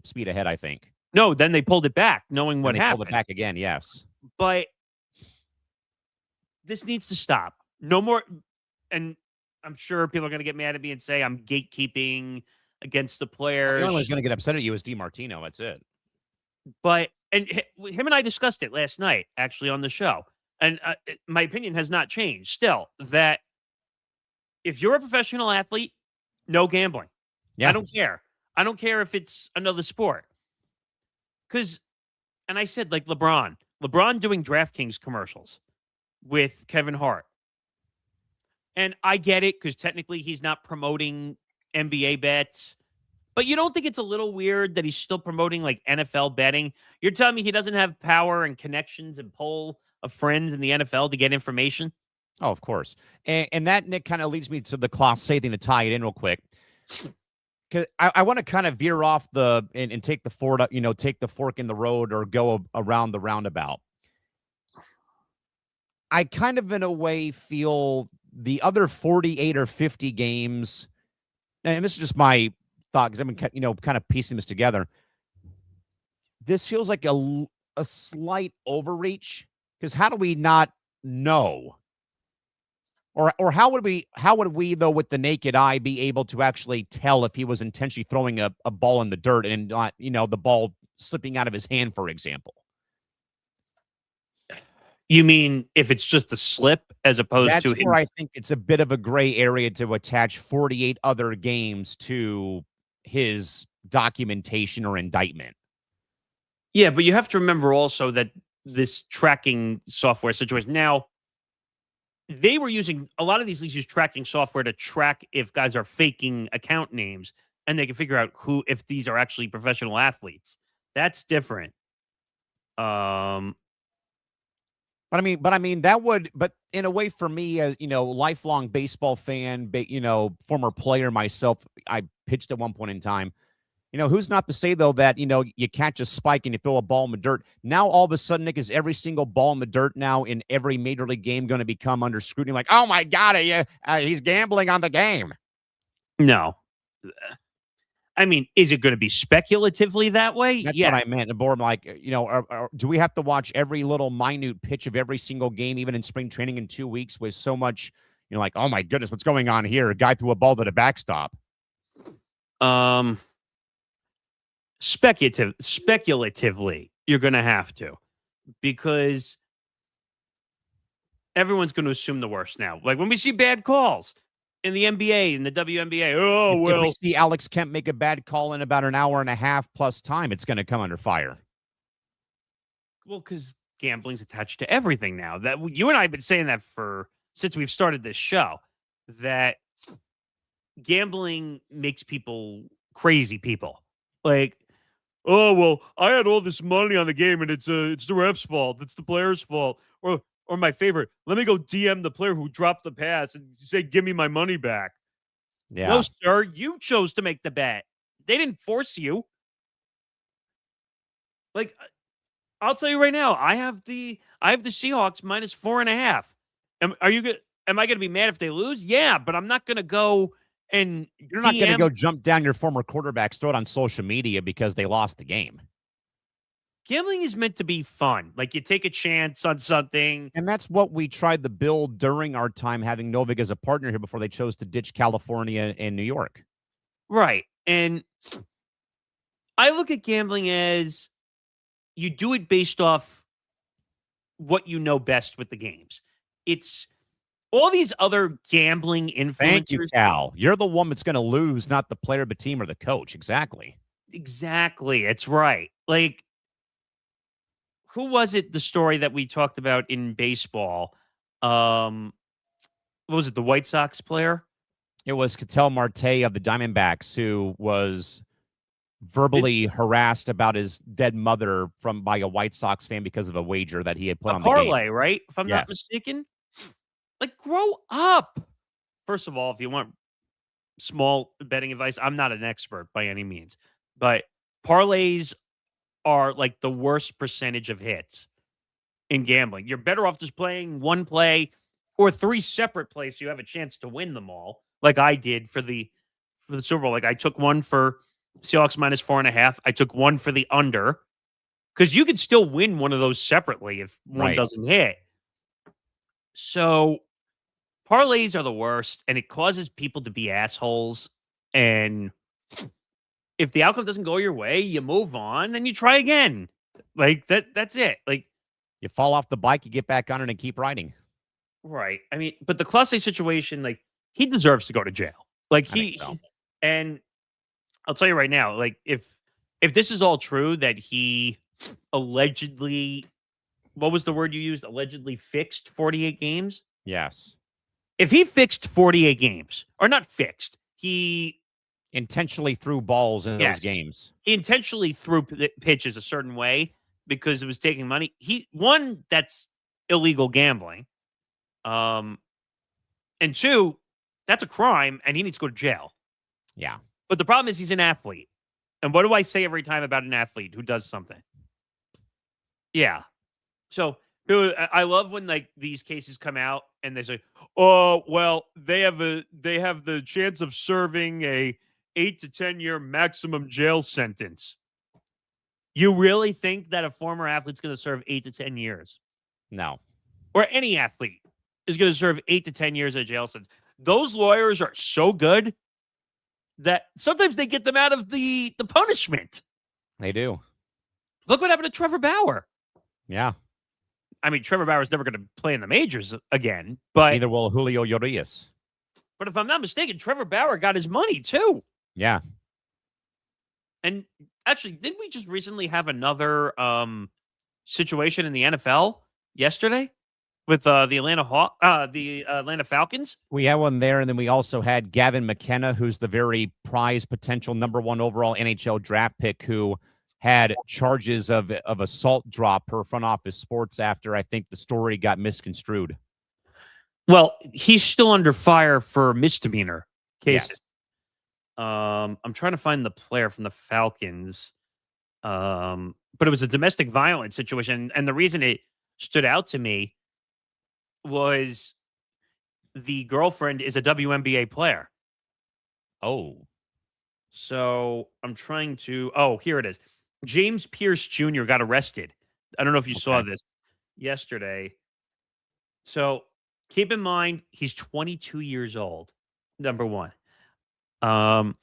speed ahead, I think. No, then they pulled it back, knowing what happened. Pulled it back again, yes. But this needs to stop. No more. And I'm sure people are going to get mad at me and say I'm gatekeeping against the players. The only one who's going to get upset at you is DiMartino. That's it. But, and him and I discussed it last night, actually, on the show. and my opinion has not changed still, that if you're a professional athlete, no gambling. I Yeah. don't care. I don't care if it's another sport. Because, and I said like LeBron doing DraftKings commercials with Kevin Hart. And I get it because technically he's not promoting NBA bets. But you don't think it's a little weird that he's still promoting like NFL betting? You're telling me he doesn't have power and connections and pull of friends in the NFL to get information? Oh, of course. And that, Nick, kind of leads me to the Clase thing to tie it in real quick. Because I want to kind of veer off and take the take the fork in the road or go around the roundabout. I kind of, in a way, feel the other 48 or 50 games, and this is just my thought because I've been, kind of piecing this together. This feels like a slight overreach because how do we not know? Or how would we though with the naked eye be able to actually tell if he was intentionally throwing a ball in the dirt and not, the ball slipping out of his hand, for example? You mean if it's just a slip as opposed That's to him? where I think it's a bit of a gray area to attach 48 other games to his documentation or indictment. Yeah, but you have to remember also that this tracking software situation now, they were using a lot of these leagues use tracking software to track if guys are faking account names and they can figure out if these are actually professional athletes. That's different. But in a way, for me, as lifelong baseball fan, former player myself, I pitched at one point in time. Who's not to say though that you catch a spike and you throw a ball in the dirt. Now all of a sudden, Nick, is every single ball in the dirt now in every major league game going to become under scrutiny? Like, oh my God, he's gambling on the game. No. I mean, is it going to be speculatively that way? That's Yeah. what I meant. And I'm like, do we have to watch every little minute pitch of every single game, even in spring training in 2 weeks, with so much, like, oh my goodness, what's going on here? A guy threw a ball to the backstop. Speculatively, you're going to have to, because everyone's going to assume the worst now. Like when we see bad calls in the NBA and the WNBA, If we see Alex Kemp make a bad call in about an hour and a half plus time, it's going to come under fire. Well, because gambling's attached to everything now. That you and I have been saying that since we've started this show, that gambling makes people crazy people. Like, oh well, I had all this money on the game, and it's the ref's fault. It's the player's fault. Or my favorite, let me go DM the player who dropped the pass and say, give me my money back. Yeah. No, sir, you chose to make the bet. They didn't force you. Like, I'll tell you right now, I have the Seahawks minus 4.5. Am I gonna be mad if they lose? Yeah, but I'm not gonna go and you're not gonna go jump down your former quarterback's throat on social media because they lost the game. Gambling is meant to be fun. Like you take a chance on something. And that's what we tried to build during our time having Novik as a partner here before they chose to ditch California and New York. Right. And I look at gambling as you do it based off what you know best with the games. It's all these other gambling influencers. Thank you, Cal. You're the one that's going to lose, not the player, the team, or the coach. Exactly. Exactly. It's right. Like, who was it, the story that we talked about in baseball? What was it, the White Sox player? It was Ketel Marte of the Diamondbacks who was verbally harassed about his dead mother by a White Sox fan because of a wager that he had put on the parlay, game. Right? If I'm not mistaken. Like, grow up. First of all, if you want small betting advice, I'm not an expert by any means, but parlays are like the worst percentage of hits in gambling. You're better off just playing one play or 3 separate plays so you have a chance to win them all, like I did for the Super Bowl. Like I took one for Seahawks minus 4.5. I took one for the under, because you could still win one of those separately if one doesn't hit. So parlays are the worst, and it causes people to be assholes. And if the outcome doesn't go your way, you move on and you try again. Like that's it. Like, You fall off the bike, you get back on it and keep riding. Right. I mean, but the Clase situation, like, he deserves to go to jail. Like, and I'll tell you right now, like, if this is all true, that he allegedly, what was the word you used? Allegedly fixed 48 games? Yes. If he fixed 48 games, or not fixed, he intentionally threw balls in those games. He intentionally threw pitches a certain way because it was taking money. That's illegal gambling. And two, that's a crime and he needs to go to jail. Yeah. But the problem is he's an athlete. And what do I say every time about an athlete who does something? Yeah. So I love when like these cases come out and they say, "Oh, well, they have the chance of serving a 8 to 10 year maximum jail sentence." You really think that a former athlete's going to serve 8 to 10 years? No. Or any athlete is going to serve 8 to 10 years of jail sentence. Those lawyers are so good that sometimes they get them out of the punishment. They do. Look what happened to Trevor Bauer. Yeah. I mean, Trevor Bauer's never going to play in the majors again, but neither will Julio Urias. But if I'm not mistaken, Trevor Bauer got his money too. Yeah. And actually, didn't we just recently have another situation in the NFL yesterday with the Atlanta Falcons? We had one there, and then we also had Gavin McKenna, who's the very prized potential #1 overall NHL draft pick, who had charges of assault drop per front office sports after I think the story got misconstrued. Well, he's still under fire for misdemeanor cases. Yes. I'm trying to find the player from the Falcons. But it was a domestic violence situation. And the reason it stood out to me was the girlfriend is a WNBA player. Oh. So I'm trying to, here it is. James Pierce Jr. got arrested. I don't know if you saw this yesterday. So keep in mind, he's 22 years old, number one. So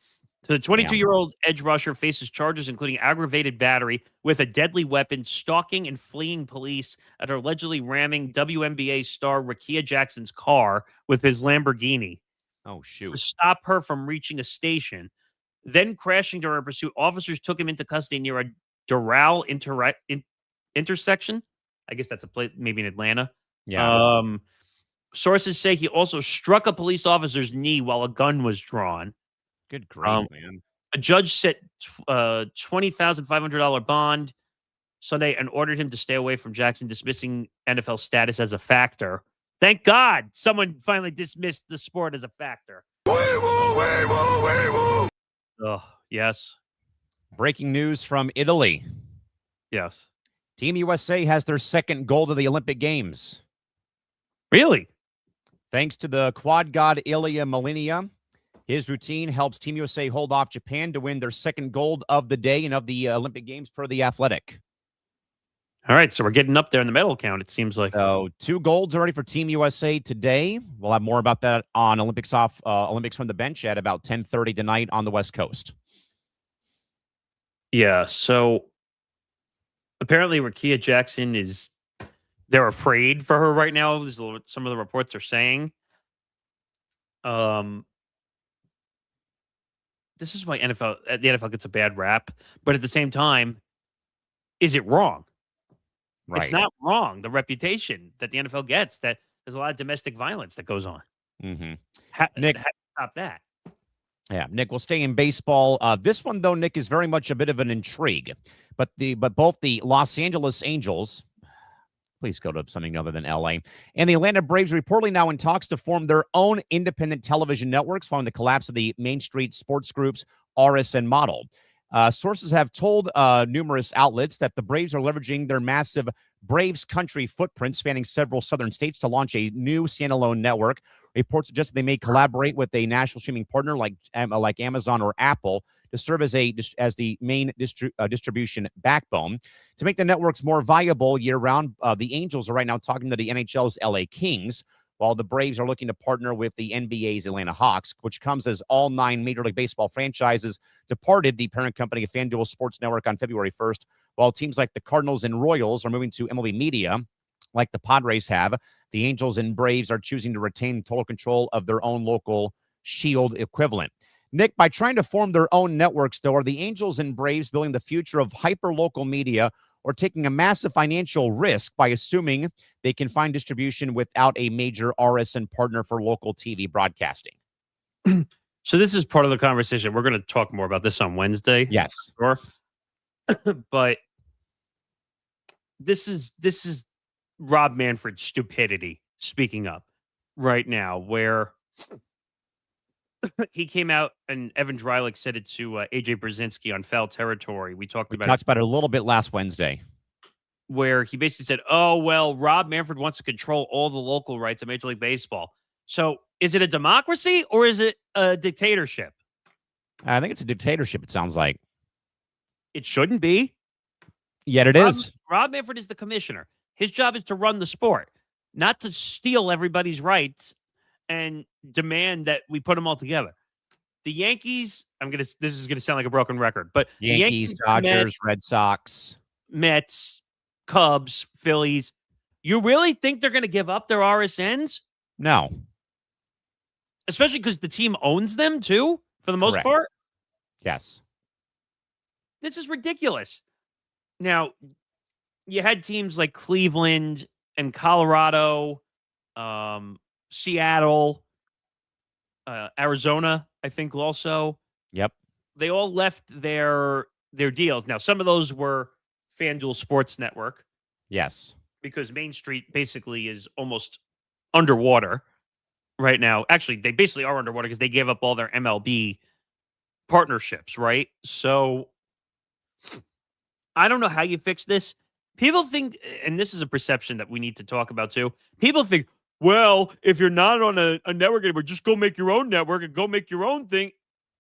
the 22-year-old edge rusher faces charges including aggravated battery with a deadly weapon, stalking and fleeing police after allegedly ramming WNBA star Rakia Jackson's car with his Lamborghini. Oh, shoot. To stop her from reaching a station. Then crashing during a pursuit, officers took him into custody near a Doral intersection. I guess that's a place, maybe in Atlanta. Yeah. Sources say he also struck a police officer's knee while a gun was drawn. Good grief, man. A judge set $20,500 bond Sunday and ordered him to stay away from Jackson, dismissing NFL status as a factor. Thank God someone finally dismissed the sport as a factor. Oh, yes. Breaking news from Italy. Yes. Team USA has their second gold of the Olympic Games. Really? Thanks to the quad god Ilia Malinia. His routine helps Team USA hold off Japan to win their second gold of the day and of the Olympic Games per The Athletic. All right, so we're getting up there in the medal count, it seems like. So 2 golds already for Team USA today. We'll have more about that on Olympics from the bench at about 10:30 tonight on the West Coast. Yeah, so apparently Rakia Jackson they're afraid for her right now. This is what some of the reports are saying. This is why the NFL gets a bad rap, but at the same time, is it wrong? Right. It's not wrong. The reputation that the NFL gets, that there's a lot of domestic violence that goes on. Mm-hmm. Nick, stop that. Yeah, Nick, we'll stay in baseball. This one, though, Nick, is very much a bit of an intrigue. But both the Los Angeles Angels, please go to something other than LA, and the Atlanta Braves reportedly now in talks to form their own independent television networks following the collapse of the Main Street sports group's RSN model. Sources have told numerous outlets that the Braves are leveraging their massive Braves country footprint spanning several southern states to launch a new standalone network. Reports suggest that they may collaborate with a national streaming partner like Amazon or Apple to serve as the main distribution backbone. To make the networks more viable year-round, the Angels are right now talking to the NHL's LA Kings, while the Braves are looking to partner with the NBA's Atlanta Hawks, which comes as all 9 Major League Baseball franchises departed the parent company of FanDuel Sports Network on February 1st While teams like the Cardinals and Royals are moving to MLB Media, like the Padres have, the Angels and Braves are choosing to retain total control of their own local Shield equivalent. Nick, by trying to form their own networks, though, are the Angels and Braves building the future of hyper-local media or taking a massive financial risk by assuming they can find distribution without a major RSN partner for local TV broadcasting? So this is part of the conversation. We're going to talk more about this on Wednesday. Yes. Sure. But this is Rob Manfred's stupidity speaking up right now, where he came out and Evan Drylick said it to AJ Brzezinski on Foul Territory. We talked about it a little bit last Wednesday, where he basically said, "Oh well, Rob Manfred wants to control all the local rights of Major League Baseball. So is it a democracy or is it a dictatorship?" I think it's a dictatorship, it sounds like. It shouldn't be. Yet it is. Rob Manfred is the commissioner. His job is to run the sport, not to steal everybody's rights and demand that we put them all together. The Yankees, this is gonna sound like a broken record, but Yankees, Dodgers, Red Sox, Mets, Cubs, Phillies. You really think they're gonna give up their RSNs? No. Especially because the team owns them too, for the most part. Yes. This is ridiculous. Now, you had teams like Cleveland and Colorado, Seattle, Arizona, I think also. Yep. They all left their deals. Now, some of those were FanDuel Sports Network. Yes. Because Main Street basically is almost underwater right now. Actually, they basically are underwater because they gave up all their MLB partnerships, right? So I don't know how you fix this. People think, and this is a perception that we need to talk about too. People think, well, if you're not on a network anymore, just go make your own network and go make your own thing.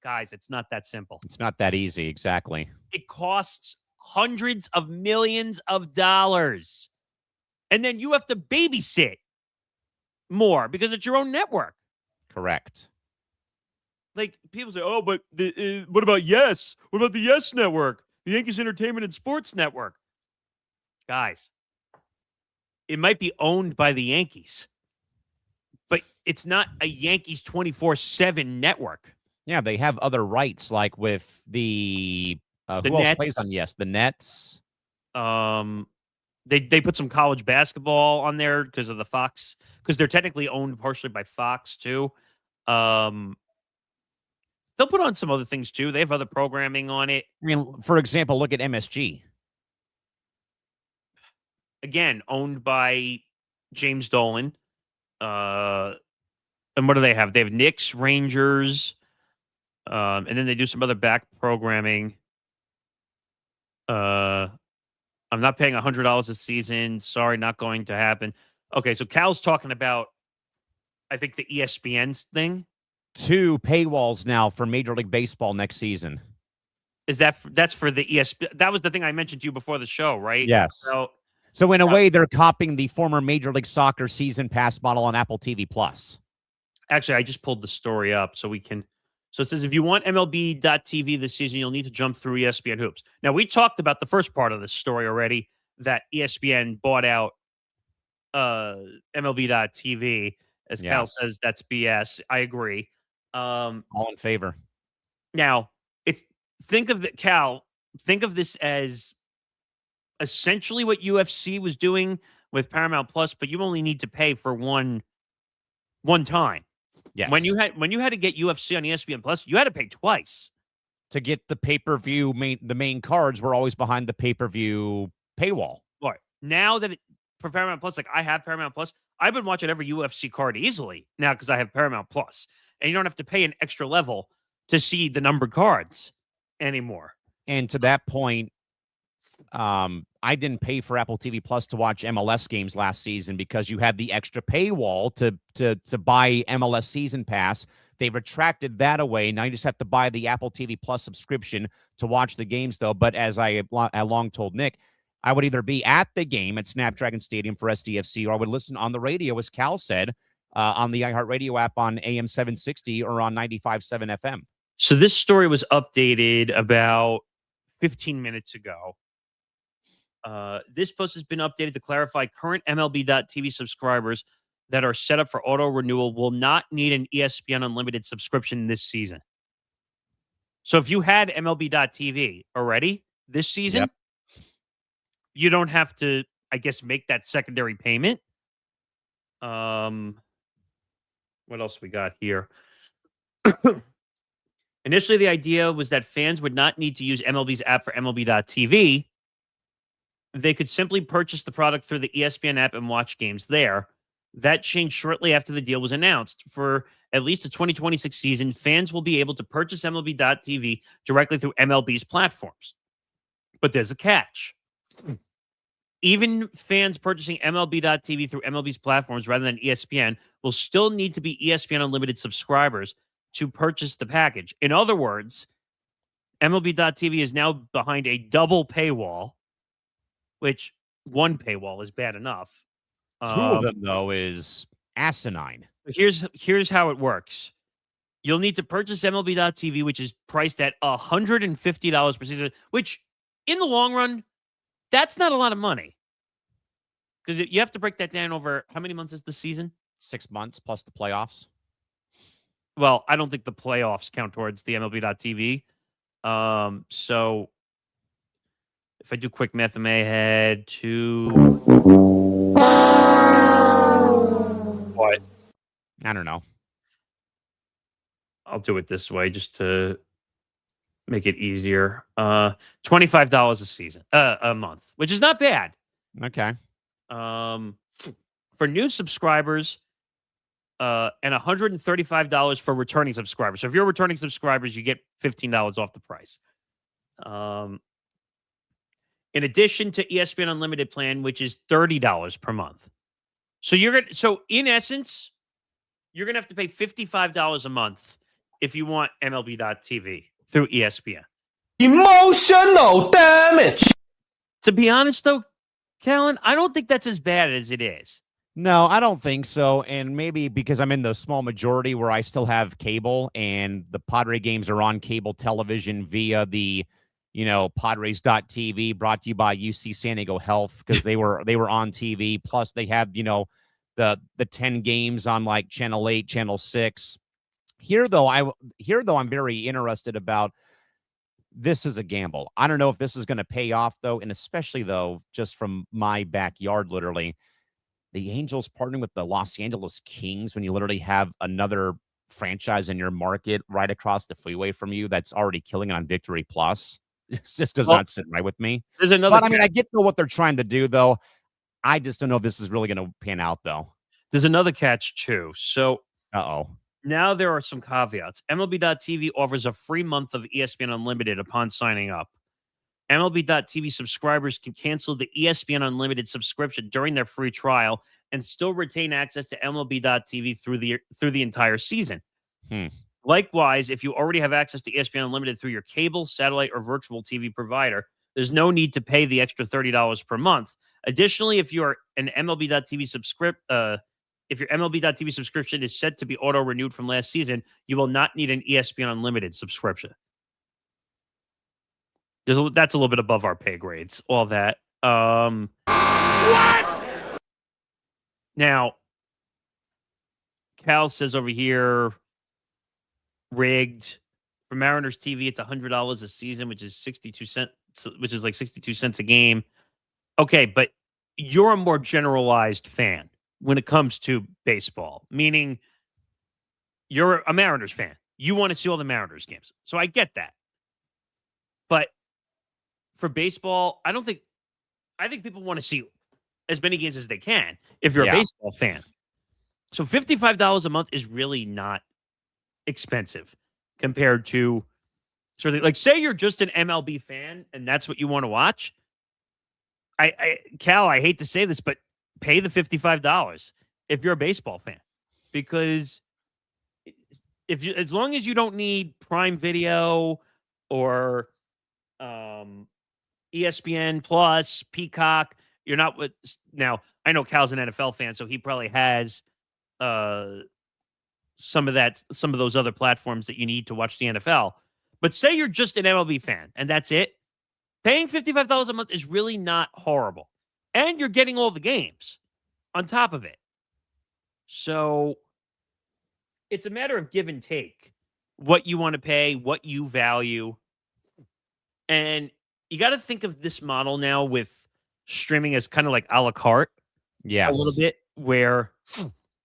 Guys, it's not that simple. It's not that easy, exactly. It costs hundreds of millions of dollars. And then you have to babysit more because it's your own network. Correct. Like, people say, oh, but what about Yes? What about the Yes Network? The Yankees Entertainment and Sports Network? Guys, it might be owned by the Yankees, but it's not a Yankees 24/7 network. Yeah, they have other rights, like with the who Nets. else plays on Yes? The Nets. They put some college basketball on there because of the Fox, because they're technically owned partially by Fox too. They'll put on some other things too. They have other programming on it. I mean, for example, look at MSG. Again, owned by James Dolan. And what do they have? They have Knicks, Rangers, and then they do some other back programming. I'm not paying $100 a season. Sorry, not going to happen. Okay, so Cal's talking about, I think, the ESPN thing. 2 paywalls now for Major League Baseball next season. Is that's for the ESPN? That was the thing I mentioned to you before the show, right? Yes. So in a way, they're copying the former Major League Soccer season pass model on Apple TV Plus. Actually, I just pulled the story up so we can. So it says, if you want MLB.TV this season, you'll need to jump through ESPN hoops. Now, we talked about the first part of this story already, that ESPN bought out MLB.TV. As Cal says, that's BS. I agree. All in favor. Now, think of this as essentially what UFC was doing with Paramount Plus, but you only need to pay for one time. Yes. When you had to get UFC on ESPN Plus, you had to pay twice to get the pay-per-view. The main cards were always behind the pay-per-view paywall. Right. Now that for Paramount Plus, like I have Paramount Plus, I've been watching every UFC card easily now because I have Paramount Plus, and you don't have to pay an extra level to see the numbered cards anymore. And to that point, I didn't pay for Apple TV Plus to watch MLS games last season because you had the extra paywall to buy MLS season pass. They retracted that away. Now you just have to buy the Apple TV Plus subscription to watch the games, though. But as I long told Nick, I would either be at the game at Snapdragon Stadium for SDFC, or I would listen on the radio, as Cal said, on the iHeartRadio app on AM 760 or on 95.7 FM. So this story was updated about 15 minutes ago. This post has been updated to clarify current MLB.TV subscribers that are set up for auto renewal will not need an ESPN Unlimited subscription this season. So if you had MLB.TV already this season, Yep. you don't have to, I guess, make that secondary payment. What else we got here? Initially, the idea was that fans would not need to use MLB's app for MLB.TV. They could simply purchase the product through the ESPN app and watch games there. That changed shortly after the deal was announced. For at least the 2026 season, fans will be able to purchase MLB.TV directly through MLB's platforms. But there's a catch. Even fans purchasing MLB.TV through MLB's platforms rather than ESPN will still need to be ESPN Unlimited subscribers to purchase the package. In other words, MLB.TV is now behind a double paywall, which one paywall is bad enough. Two of them, though, is asinine. Here's how it works. You'll need to purchase MLB.TV, which is priced at $150 per season, which in the long run, that's not a lot of money. Because you have to break that down over how many months is the season? 6 months plus the playoffs. Well, I don't think the playoffs count towards the MLB.TV. So if I do quick math in my head, what? I don't know. I'll do it this way just to make it easier. $25 a season, a month, which is not bad. Okay. For new subscribers, and $135 for returning subscribers. So if you're returning subscribers, you get $15 off the price. In addition to ESPN Unlimited plan, which is $30 per month. So in essence, you're gonna have to pay $55 a month if you want MLB.TV through ESPN. Emotional damage. To be honest, though, Callan, I don't think that's as bad as it is. No, I don't think so. And maybe because I'm in the small majority where I still have cable and the Padre games are on cable television via the, Padres.tv, brought to you by UC San Diego Health, because they were on TV. Plus they have, the 10 games on like channel 8, channel 6. Here though, I'm very interested about. This is a gamble. I don't know if this is going to pay off though, and especially though, just from my backyard, literally, the Angels partnering with the Los Angeles Kings when you literally have another franchise in your market right across the freeway from you that's already killing it on Victory Plus. It just does not sit right with me. There's another. But I get what they're trying to do though. I just don't know if this is really going to pan out though. There's another catch too. So, now there are some caveats. MLB.TV offers a free month of ESPN Unlimited upon signing up. MLB.TV subscribers can cancel the ESPN Unlimited subscription during their free trial and still retain access to MLB.TV through the entire season. Likewise, if you already have access to ESPN Unlimited through your cable, satellite, or virtual TV provider, there's no need to pay the extra $30 per month. Additionally, if you are an MLB.TV if your MLB.TV subscription is set to be auto-renewed from last season, you will not need an ESPN Unlimited subscription. That's a little bit above our pay grades, all that. What? Now, Cal says over here, rigged. For Mariners TV, it's $100 a season, which is 62 cents, which is like 62 cents a game. Okay, but you're a more generalized fan when it comes to baseball, meaning you're a Mariners fan. You want to see all the Mariners games. So I get that. But for baseball, I think people want to see as many games as they can if you're a baseball fan. So $55 a month is really not expensive compared to sort of like, say you're just an MLB fan and that's what you want to watch. Cal, I hate to say this, but pay the $55 if you're a baseball fan, because as long as you don't need Prime Video or ESPN Plus, Peacock, you're not with. Now I know Cal's an NFL fan, so he probably has some of those other platforms that you need to watch the NFL. But say you're just an MLB fan and that's it, Paying $55 a month is really not horrible. And you're getting all the games on top of it. So it's a matter of give and take. What you want to pay, what you value. And you got to think of this model now with streaming as kind of like a la carte Yes. a little bit, where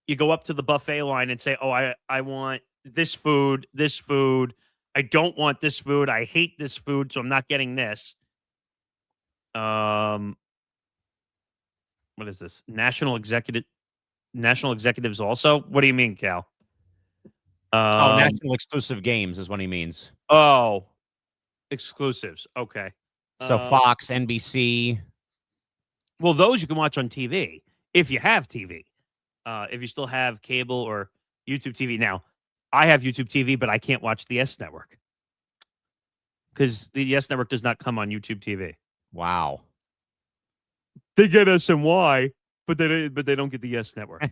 you go up to the buffet line and say, oh, I want this food, this food. I don't want this food. I hate this food, so I'm not getting this. What is this? National executives also? What do you mean, Cal? National exclusive games is what he means. Oh, exclusives. Okay. So Fox, NBC. Well, those you can watch on TV if you have TV. If you still have cable or YouTube TV. Now, I have YouTube TV, but I can't watch the S Network because the S Network does not come on YouTube TV. Wow. They get SNY, but they don't get the S Network.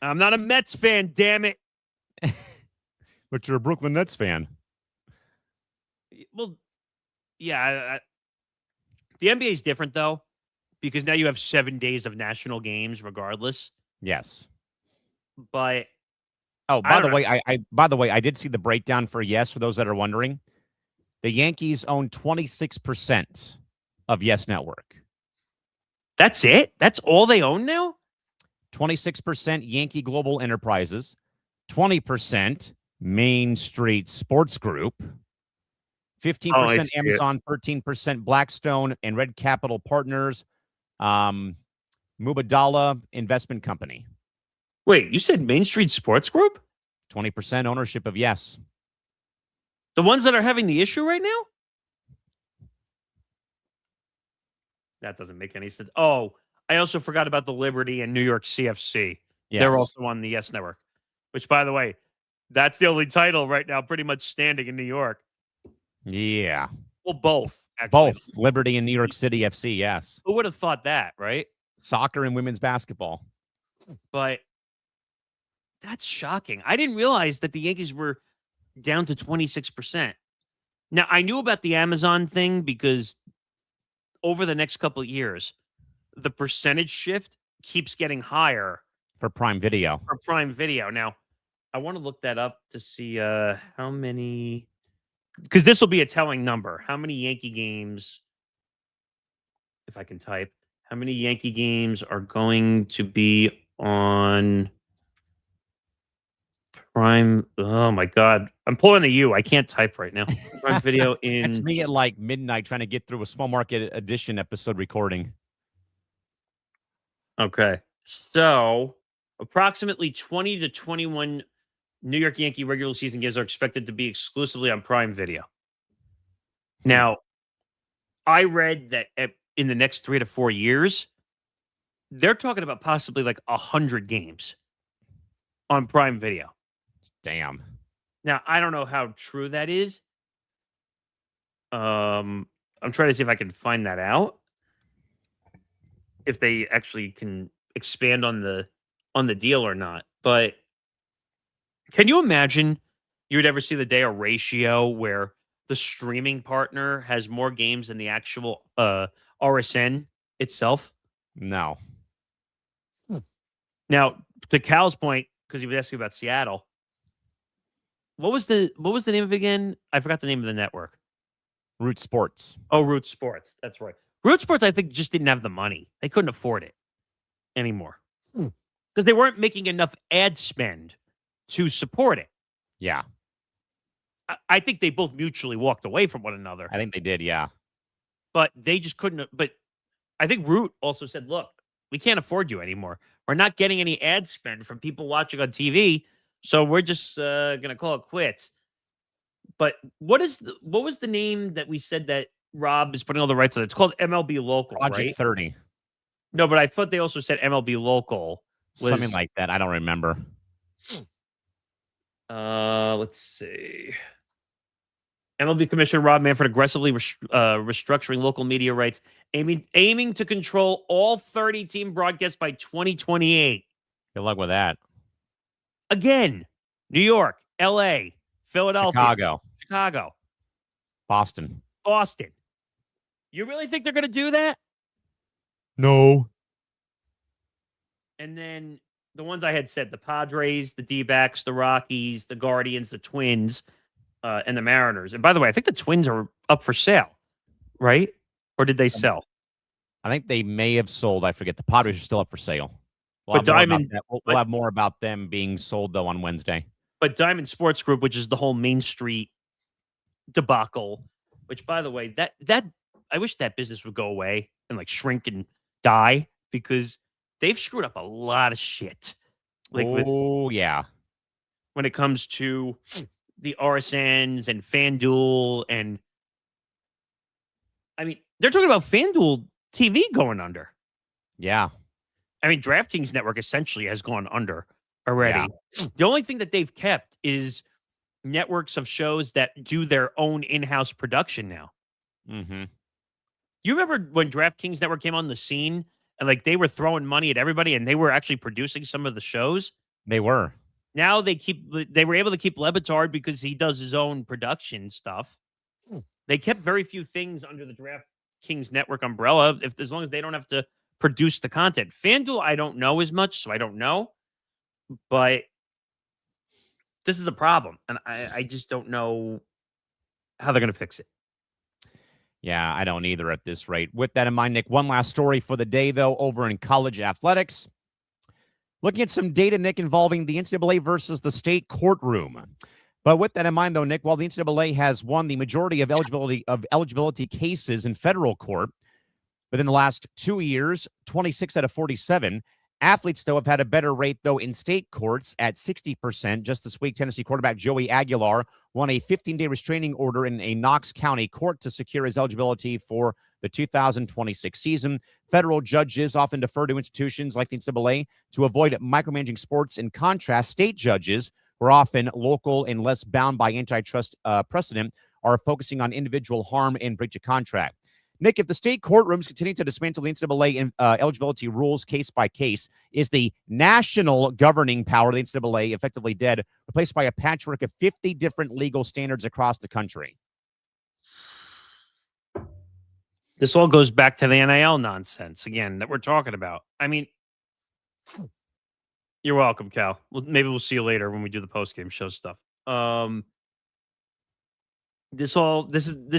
I'm not a Mets fan, damn it. But you're a Brooklyn Nets fan. Well, yeah. The NBA is different, though, because now you have 7 days of national games regardless. Yes. But by the way, I did see the breakdown for Yes, for those that are wondering. The Yankees own 26% of Yes Network. That's it? That's all they own now? 26% Yankee Global Enterprises, 20% Main Street Sports Group, 15% Amazon, 13% Blackstone and Red Capital Partners, Mubadala Investment Company. Wait, you said Main Street Sports Group? 20% ownership of Yes. The ones that are having the issue right now? That doesn't make any sense. Oh, I also forgot about the Liberty and New York CFC. Yes. They're also on the Yes Network, which, by the way, that's the only title right now pretty much standing in New York. Yeah. Well, both, actually. Both. Liberty and New York City FC, yes. Who would have thought that, right? Soccer and women's basketball. But that's shocking. I didn't realize that the Yankees were down to 26%. Now, I knew about the Amazon thing because over the next couple of years, the percentage shift keeps getting higher For Prime Video. for Prime Video. Now, I want to look that up to see how many, because this will be a telling number. How many Yankee games, if I can type, how many Yankee games are going to be on Prime? Oh my God. I'm pulling a U. I can't type right now. Prime Video in. It's me at like midnight trying to get through a small market edition episode recording. Okay. So approximately 20 to 21 New York Yankee regular season games are expected to be exclusively on Prime Video. Now, I read that in the next 3 to 4 years, they're talking about possibly like 100 games on Prime Video. Damn. Now, I don't know how true that is. I'm trying to see if I can find that out. If they actually can expand on the deal or not. But can you imagine you would ever see the day a ratio where the streaming partner has more games than the actual RSN itself? No. Now, to Cal's point, because he was asking about Seattle, what was the name of it again? I forgot the name of the network. Root Sports. Oh, Root Sports. That's right. Root Sports, I think, just didn't have the money. They couldn't afford it anymore because they weren't making enough ad spend to support it. Yeah. I think they both mutually walked away from one another. I think they did, yeah. But they just couldn't. But I think Root also said, look, we can't afford you anymore. We're not getting any ad spend from people watching on TV. So we're just going to call it quits. But what was the name that we said that Rob is putting all the rights on? It's called MLB Local, Project right? 30. No, but I thought they also said MLB Local. Something like that. I don't remember. Let's see. MLB Commissioner Rob Manfred aggressively restructuring local media rights, aiming to control all 30-team broadcasts by 2028. Good luck with that. Again, New York, L.A., Philadelphia, Chicago. Boston. You really think they're going to do that? No. And then the ones I had said, the Padres, the D-backs, the Rockies, the Guardians, the Twins, and the Mariners. And by the way, I think the Twins are up for sale, right? Or did they sell? I think they may have sold. I forget. The Padres are still up for sale. But Diamond, We'll have more about them being sold, though, on Wednesday. But Diamond Sports Group, which is the whole Main Street debacle, which, by the way, that I wish that business would go away and like shrink and die, because they've screwed up a lot of shit. Like yeah. When it comes to the RSNs and FanDuel, and I mean, they're talking about FanDuel TV going under. Yeah. I mean, DraftKings Network essentially has gone under already. Yeah. The only thing that they've kept is networks of shows that do their own in-house production now. Mm-hmm. You remember when DraftKings Network came on the scene and like they were throwing money at everybody and they were actually producing some of the shows? They were. Now they were able to keep Lebitard because he does his own production stuff. They kept very few things under the DraftKings Network umbrella, as long as they don't have to produce the content. FanDuel, I don't know as much, so I don't know. But this is a problem, and I just don't know how they're going to fix it. Yeah, I don't either at this rate. With that in mind, Nick, one last story for the day, though, over in college athletics. Looking at some data, Nick, involving the NCAA versus the state courtroom. But with that in mind, though, Nick, while the NCAA has won the majority of eligibility cases in federal court within the last 2 years, 26 out of 47, athletes, though, have had a better rate, though, in state courts at 60%. Just this week, Tennessee quarterback Joey Aguilar won a 15-day restraining order in a Knox County court to secure his eligibility for the 2026 season. Federal judges often defer to institutions like the NCAA to avoid micromanaging sports. In contrast, state judges, who are often local and less bound by antitrust precedent, are focusing on individual harm and breach of contract. Nick, if the state courtrooms continue to dismantle the NCAA eligibility rules case by case, is the national governing power of the NCAA effectively dead, replaced by a patchwork of 50 different legal standards across the country? This all goes back to the NIL nonsense again that we're talking about. I mean, you're welcome, Cal. Well, maybe we'll see you later when we do the post-game show stuff. This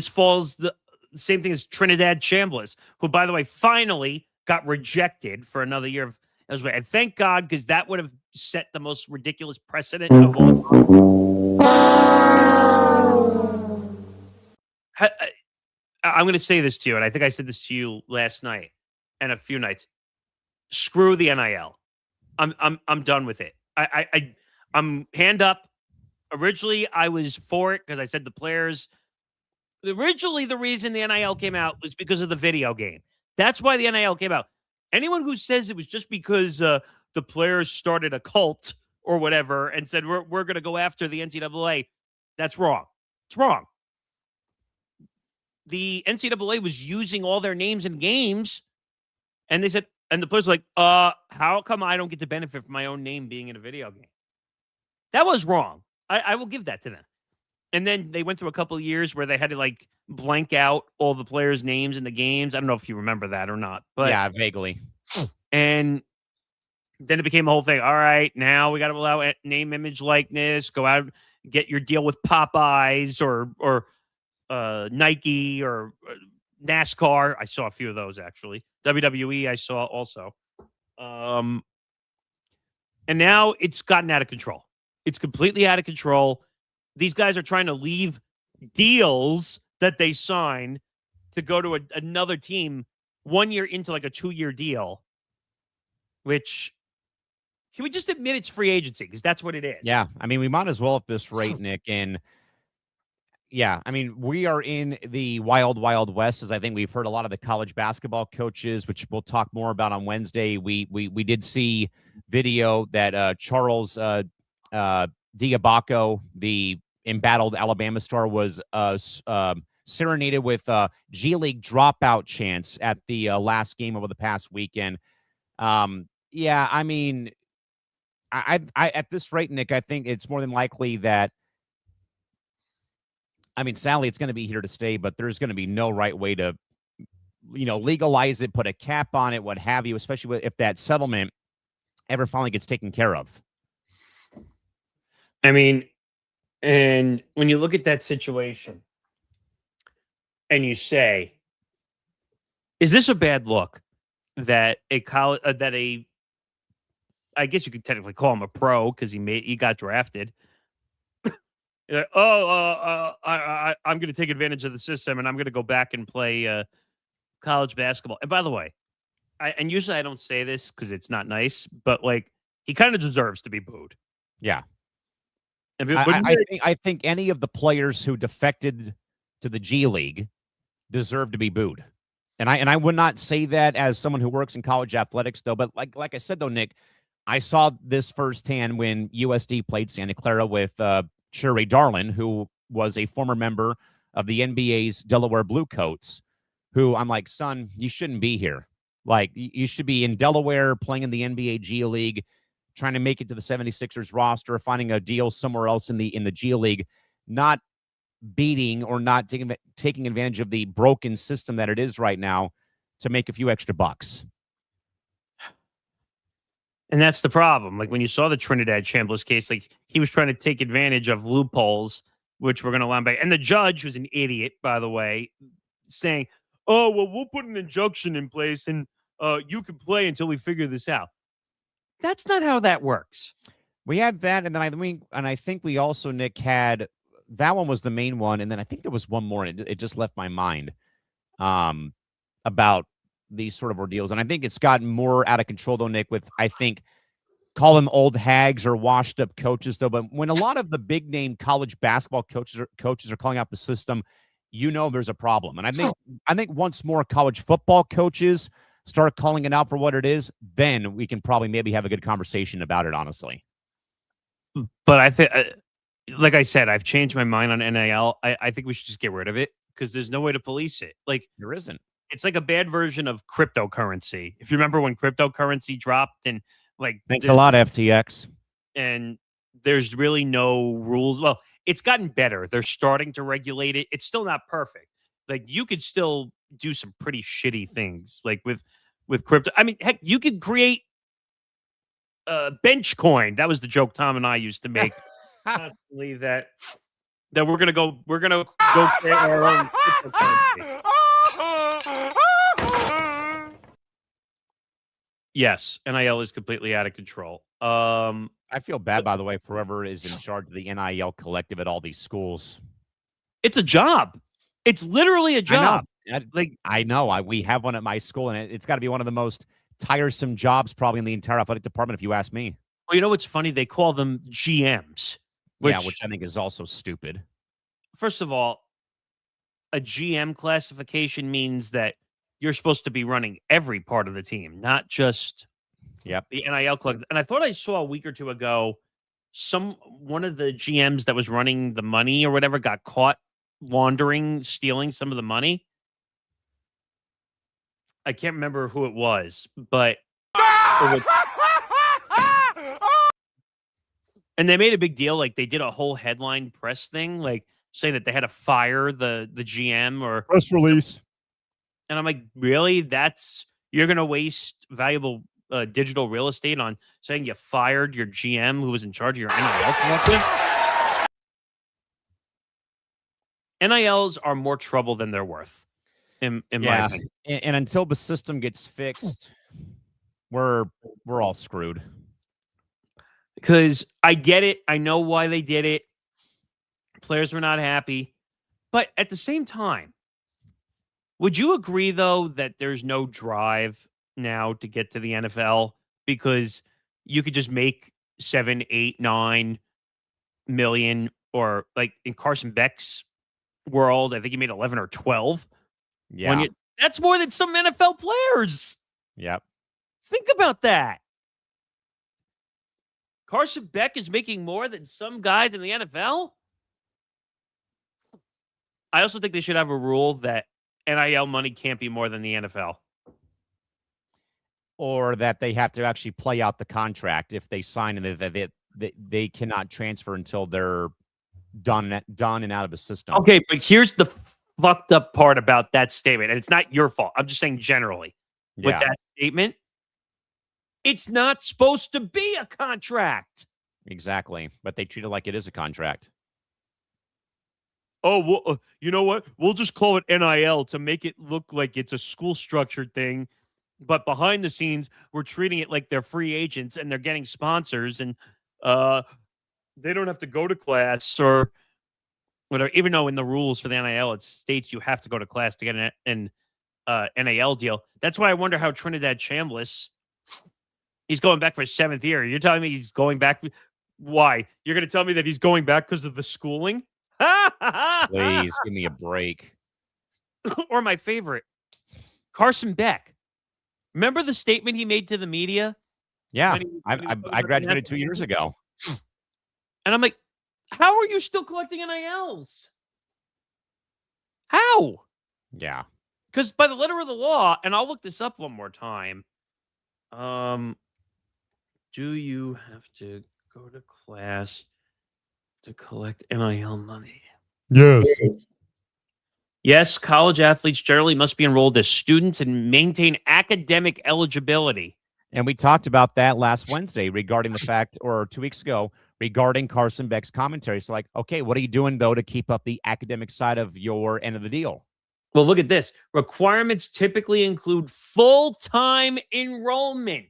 falls the same thing as Trinidad Chambliss, who, by the way, finally got rejected for another year of eligibility. And thank God, because that would have set the most ridiculous precedent of all time. I'm going to say this to you, and I think I said this to you last night and a few nights. Screw the NIL. I'm done with it. I'm hand up. Originally, I was for it because I said the players. Originally, the reason the NIL came out was because of the video game. That's why the NIL came out. Anyone who says it was just because the players started a cult or whatever and said we're going to go after the NCAA, that's wrong. It's wrong. The NCAA was using all their names in games, and they said, and the players were like, how come I don't get to benefit from my own name being in a video game? That was wrong. I will give that to them. And then they went through a couple of years where they had to like blank out all the players' names in the games. I don't know if you remember that or not, but yeah, vaguely. And then it became a whole thing. All right, now we got to allow name, image, likeness. Go out, get your deal with Popeyes or Nike or NASCAR. I saw a few of those actually. WWE I saw also. And now it's gotten out of control. It's completely out of control. These guys are trying to leave deals that they signed to go to another team 1 year into like a 2-year deal, which can we just admit it's free agency? Because that's what it is. Yeah. I mean, we might as well at this rate, Nick. And yeah, I mean, we are in the wild, wild west, as I think we've heard a lot of the college basketball coaches, which we'll talk more about on Wednesday. We did see video that Charles Diabaco, the embattled Alabama star, was serenaded with G League dropout chants at the last game over the past weekend. Yeah, I mean, I at this rate, Nick, I think it's more than likely that, I mean, sadly, it's going to be here to stay, but there's going to be no right way to legalize it, put a cap on it, what have you, especially if that settlement ever finally gets taken care of. I mean, and when you look at that situation and you say, is this a bad look that a college, I guess you could technically call him a pro because he got drafted. Like, I'm going to take advantage of the system and I'm going to go back and play college basketball. And by the way, and usually I don't say this because it's not nice, but like he kind of deserves to be booed. Yeah. And I think any of the players who defected to the G League deserve to be booed. And I would not say that as someone who works in college athletics, though. But like I said, though, Nick, I saw this firsthand when USD played Santa Clara with Sherry Darlin, who was a former member of the NBA's Delaware Bluecoats, who I'm like, son, you shouldn't be here. Like, you should be in Delaware playing in the NBA G League, trying to make it to the 76ers roster, finding a deal somewhere else in the G League, not beating or not taking advantage of the broken system that it is right now to make a few extra bucks. And that's the problem. Like when you saw the Trinidad Chambliss case, like he was trying to take advantage of loopholes, which we're going to line back. And the judge was an idiot, by the way, saying, "Oh, well, we'll put an injunction in place and you can play until we figure this out." That's not how that works. We had that, and then I think we also, Nick, had that one was the main one, and then I think there was one more, and it just left my mind about these sort of ordeals. And I think it's gotten more out of control, though, Nick, with, I think, call them old hags or washed up coaches, though. But when a lot of the big name college basketball coaches are calling out the system, there's a problem. And I think once more college football coaches start calling it out for what it is, then we can probably maybe have a good conversation about it, honestly. But I think, like I said, I've changed my mind on NIL. I think we should just get rid of it because there's no way to police it. Like there isn't. It's like a bad version of cryptocurrency. If you remember when cryptocurrency dropped and like thanks a lot, FTX. And there's really no rules. Well, it's gotten better. They're starting to regulate it. It's still not perfect. Like you could still do some pretty shitty things like with crypto. I mean, heck, you could create bench coin. That was the joke Tom and I used to make constantly that we're gonna go create our own cryptocurrency. Yes, NIL is completely out of control. I feel bad, by the way, for whoever is in charge of the NIL collective at all these schools. It's a job. It's literally a job. I know. We have one at my school, and it's got to be one of the most tiresome jobs probably in the entire athletic department, if you ask me. Well, you know what's funny? They call them GMs. Which I think is also stupid. First of all, a GM classification means that you're supposed to be running every part of the team, not just the NIL collective. And I thought I saw a week or two ago one of the GMs that was running the money or whatever got caught stealing some of the money. I can't remember who it was, but and they made a big deal. Like they did a whole headline press thing, like saying that they had to fire the GM or press release. And I'm like, really? You're going to waste valuable digital real estate on saying you fired your GM who was in charge of your NIL collective? NILs are more trouble than they're worth, in my opinion. And until the system gets fixed, we're all screwed. Because I get it. I know why they did it. Players were not happy. But at the same time, would you agree, though, that there's no drive now to get to the NFL because you could just make 7, 8, 9 million, or like in Carson Beck's world, I think he made 11 or 12. Yeah. That's more than some NFL players. Yep. Think about that. Carson Beck is making more than some guys in the NFL. I also think they should have a rule that NIL money can't be more than the NFL. Or that they have to actually play out the contract if they sign and that they cannot transfer until they're done and out of the system. Okay, but here's the fucked up part about that statement, and it's not your fault. I'm just saying generally with Yeah, that statement, it's not supposed to be a contract. exactly. But they treat it like it is a contract. Oh, well, you know what? We'll just call it NIL to make it look like it's a school structured thing. But behind the scenes, we're treating it like they're free agents and they're getting sponsors and they don't have to go to class or whatever. Even though in the rules for the NIL, it states you have to go to class to get an NIL deal. That's why I wonder how Trinidad Chambliss, he's going back for his 7th year. You're telling me he's going back? Why? You're going to tell me that he's going back because of the schooling? Please give me a break. Or my favorite, Carson Beck. Remember the statement he made to the media? Yeah, When he was talking I about graduated the 2 years ago. And I'm like, how are you still collecting NILs? How? Yeah. Because by the letter of the law, and I'll look this up one more time. Do you have to go to class to collect NIL money? Yes. Yes, college athletes generally must be enrolled as students and maintain academic eligibility. And we talked about that last Wednesday regarding the fact, or 2 weeks ago, regarding Carson Beck's commentary. So, like, okay, what are you doing, though, to keep up the academic side of your end of the deal? Well, look at this. Requirements typically include full-time enrollment.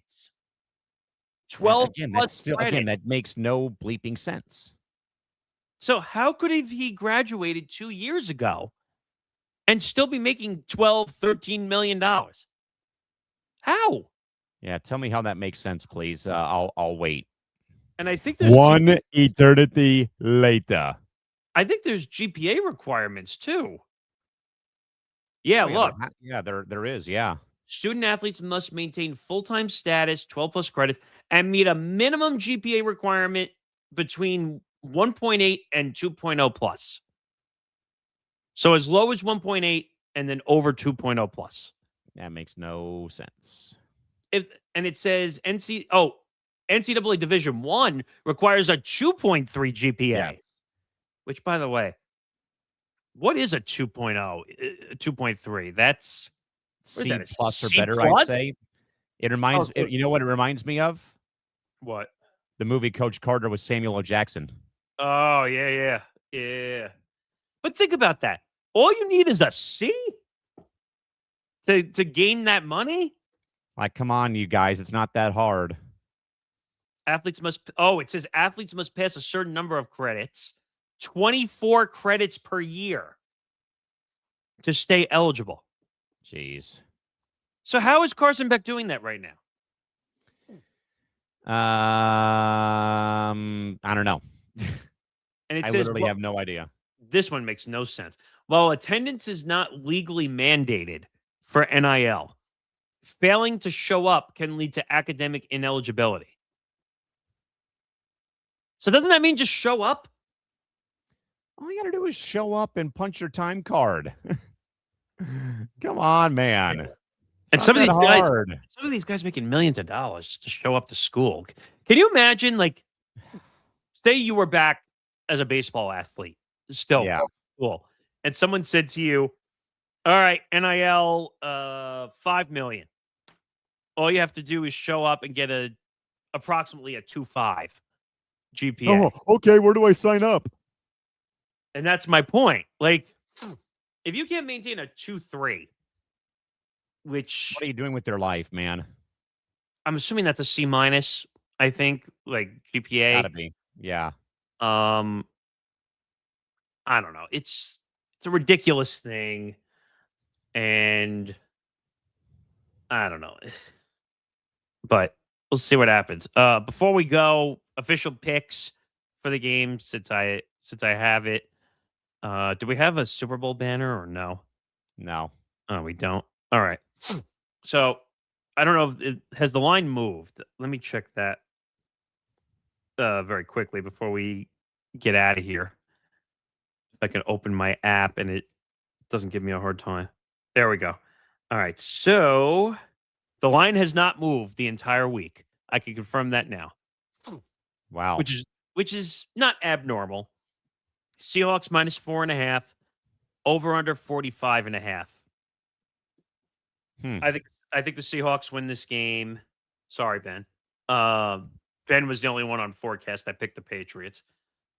12 Again, plus that's still, credits. again, that makes no bleeping sense. So how could he graduated 2 years ago and still be making $12-13 million? How? Yeah, tell me how that makes sense, please. I'll wait. And I think there's One eternity later. I think there's GPA requirements too. Yeah, Oh, yeah, look. there is. Yeah. Student athletes must maintain full-time status, 12 plus credits, and meet a minimum GPA requirement between 1.8 and 2.0 plus. So as low as 1.8 and then over 2.0 plus. That makes no sense. And it says NCAA Division 1 requires a 2.3 GPA. Yes. Which, by the way, what is a 2.0, 2.3? That's C that, a plus or C better, plus? I'd say. It reminds you know what it reminds me of? What? The movie Coach Carter with Samuel L. Jackson. Oh, yeah. But think about that. All you need is a C to gain that money? Like, come on, you guys. It's not that hard. It says athletes must pass a certain number of credits, 24 credits per year to stay eligible. Jeez. So how is Carson Beck doing that right now? I don't know. And it I says, literally have no idea. This one makes no sense. While attendance is not legally mandated for NIL, failing to show up can lead to academic ineligibility. So doesn't that mean just show up? All you got to do is show up and punch your time card. Come on, man. And some of these guys making millions of dollars to show up to school. Can you imagine, like, say you were back as a baseball athlete, still cool, and someone said to you, "All right, NIL, $5 million. All you have to do is show up and get approximately a 2.5 GPA." Oh, okay. Where do I sign up? And that's my point. Like, if you can't maintain a 2.3, which What are you doing with your life, man? I'm assuming that's a C minus, I think, like GPA. Gotta be. Yeah. I don't know. It's a ridiculous thing, and I don't know. But we'll see what happens. Before we go, official picks for the game since I have it. Do we have a Super Bowl banner or no? No. Oh, we don't. All right. So I don't know if has the line moved. Let me check that very quickly before we get out of here. If I can open my app and it doesn't give me a hard time. There we go. All right. So the line has not moved the entire week. I can confirm that now. Wow. Which is not abnormal. Seahawks -4.5. Over under 45.5. Hmm. I think the Seahawks win this game. Sorry, Ben. Ben was the only one on forecast. I picked the Patriots,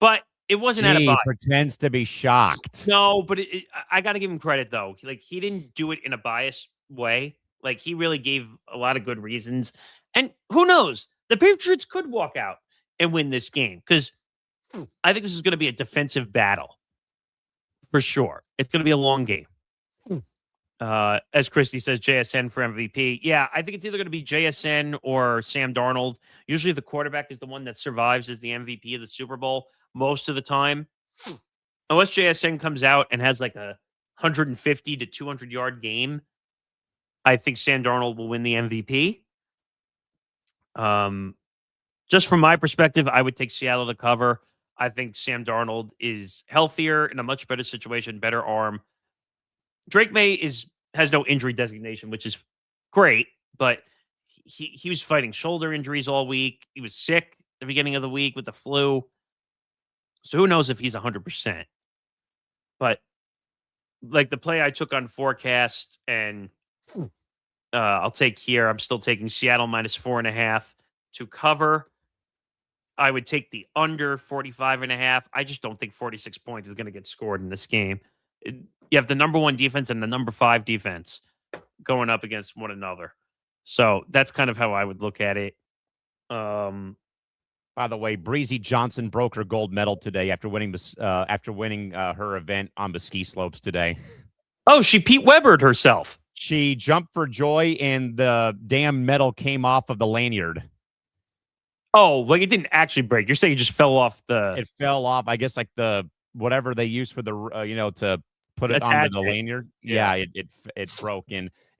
but it wasn't at a Gee, bye. pretends to be shocked. No, but I got to give him credit though. Like he didn't do it in a biased way. Like he really gave a lot of good reasons. And who knows? The Patriots could walk out and win this game because I think this is going to be a defensive battle for sure. It's going to be a long game. As Christy says, JSN for MVP. Yeah, I think it's either going to be JSN or Sam Darnold. Usually the quarterback is the one that survives as the MVP of the Super Bowl most of the time. Unless JSN comes out and has like a 150 to 200 yard game, I think Sam Darnold will win the MVP. Just from my perspective, I would take Seattle to cover. I think Sam Darnold is healthier, in a much better situation, better arm. Drake May has no injury designation, which is great, but he was fighting shoulder injuries all week. He was sick at the beginning of the week with the flu. So who knows if he's 100%. But like the play I took on forecast and I'll take here, I'm still taking Seattle -4.5 to cover. I would take the under 45.5. I just don't think 46 points is going to get scored in this game. You have the number 1 defense and the number 5 defense going up against one another. So that's kind of how I would look at it. By the way, Breezy Johnson broke her gold medal today after winning her event on the ski slopes today. Oh, she Pete Webered herself. She jumped for joy, and the damn medal came off of the lanyard. Oh, like it didn't actually break. You're saying it just fell off the... It fell off, I guess, like the whatever they use for the to put it onto the lanyard. Yeah, it broke.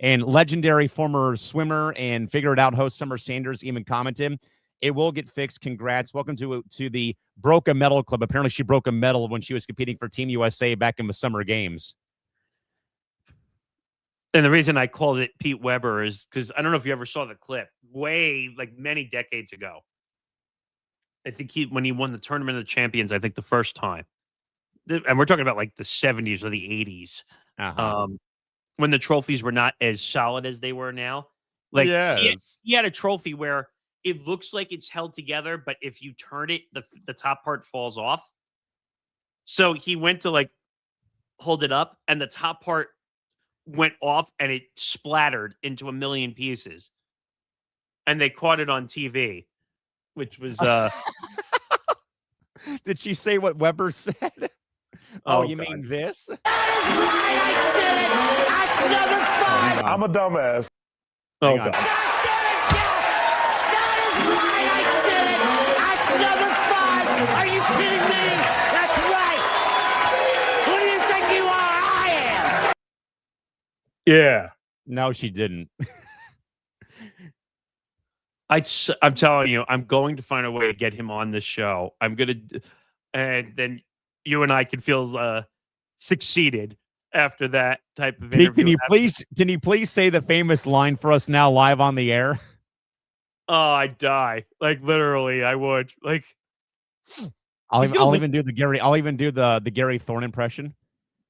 And legendary former swimmer and figure it out host Summer Sanders even commented, "It will get fixed. Congrats. Welcome to the Broke a Medal Club." Apparently, she broke a medal when she was competing for Team USA back in the Summer Games. And the reason I called it Pete Weber is because I don't know if you ever saw the clip many decades ago. I think when he won the Tournament of the Champions, I think the first time, and we're talking about like the 70s or the 80s, when the trophies were not as solid as they were now. Like he had a trophy where it looks like it's held together, but if you turn it, the top part falls off. So he went to like hold it up, and the top part went off, and it splattered into a million pieces. And they caught it on TV, which was Did she say what Weber said? You God. Mean this? I'm a dumbass. Oh, God. Are you kidding me? That's right. Who do you think you are? I am. Yeah. No, she didn't. I'm telling you, I'm going to find a way to get him on this show. And then you and I can feel succeeded after that type of interview. Can you please say the famous line for us now live on the air? Oh, I'd die. Like literally, I would. Like I'll even do the Gary Thorne impression.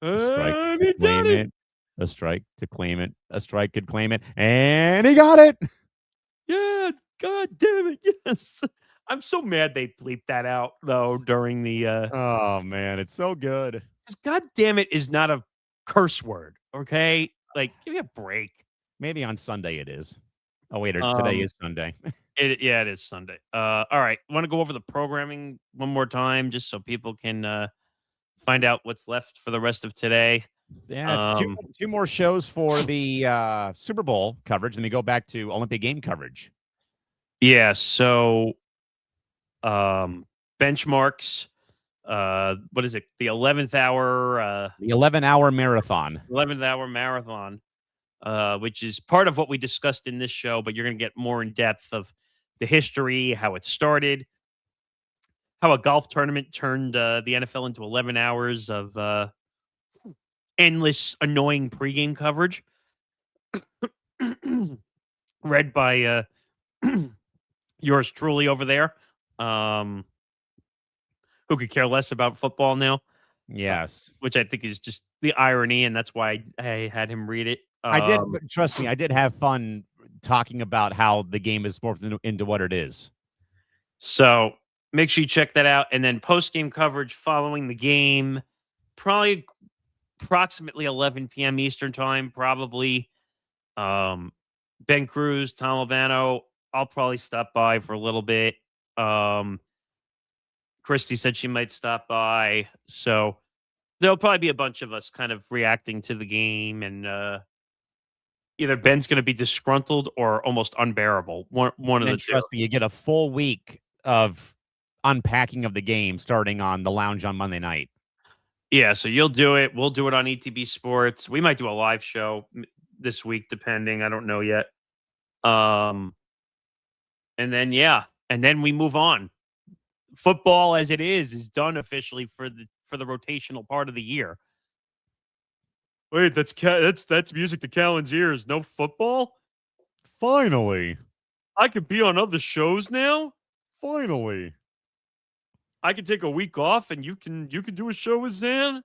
A strike to claim it. A strike to claim it. A strike could claim it. And he got it. Yeah, God damn it. Yes. I'm so mad they bleeped that out though during the oh man, it's so good. God damn it is not a curse word, okay? Like give me a break. Maybe on Sunday it is. Oh wait, today is Sunday. It is Sunday. All right. Want to go over the programming one more time just so people can find out what's left for the rest of today. Yeah, two more shows for the Super Bowl coverage, and then we go back to Olympic game coverage. Yeah, so benchmarks. What is it? The 11th hour. The 11-hour marathon. 11th hour marathon, which is part of what we discussed in this show, but you're going to get more in depth of the history, how it started, how a golf tournament turned the NFL into 11 hours of endless, annoying pregame coverage, read by yours truly over there, who could care less about football now. Yes. which I think is just the irony, and that's why I had him read it. I did, but trust me, I did have fun talking about how the game is morphed into what it is. So make sure you check that out. And then post-game coverage following the game, probably approximately 11 p.m. Eastern time, probably. Ben Cruz, Tom Albano, I'll probably stop by for a little bit. Christy said she might stop by. So there'll probably be a bunch of us kind of reacting to the game, and either Ben's going to be disgruntled or almost unbearable. One of the two. Trust me, you get a full week of unpacking of the game starting on the lounge on Monday night. Yeah, so you'll do it. We'll do it on ETB Sports. We might do a live show this week, depending. I don't know yet. And then we move on. Football, as it is done officially for the rotational part of the year. Wait, that's music to Callan's ears. No football? Finally. I could be on other shows now? Finally. I could take a week off and you can do a show with Zan?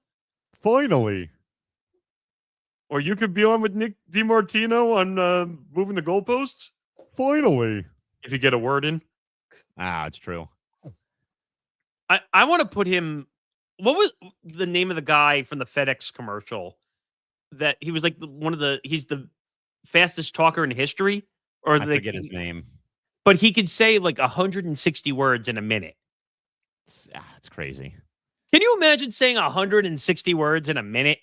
Finally. Or you could be on with Nick DiMartino on moving the goalposts? Finally. If you get a word in. It's true. I want to put him. What was the name of the guy from the FedEx commercial? That he was like he's the fastest talker in history? Or I forget his name. But he could say like 160 words in a minute. It's crazy. Can you imagine saying 160 words in a minute?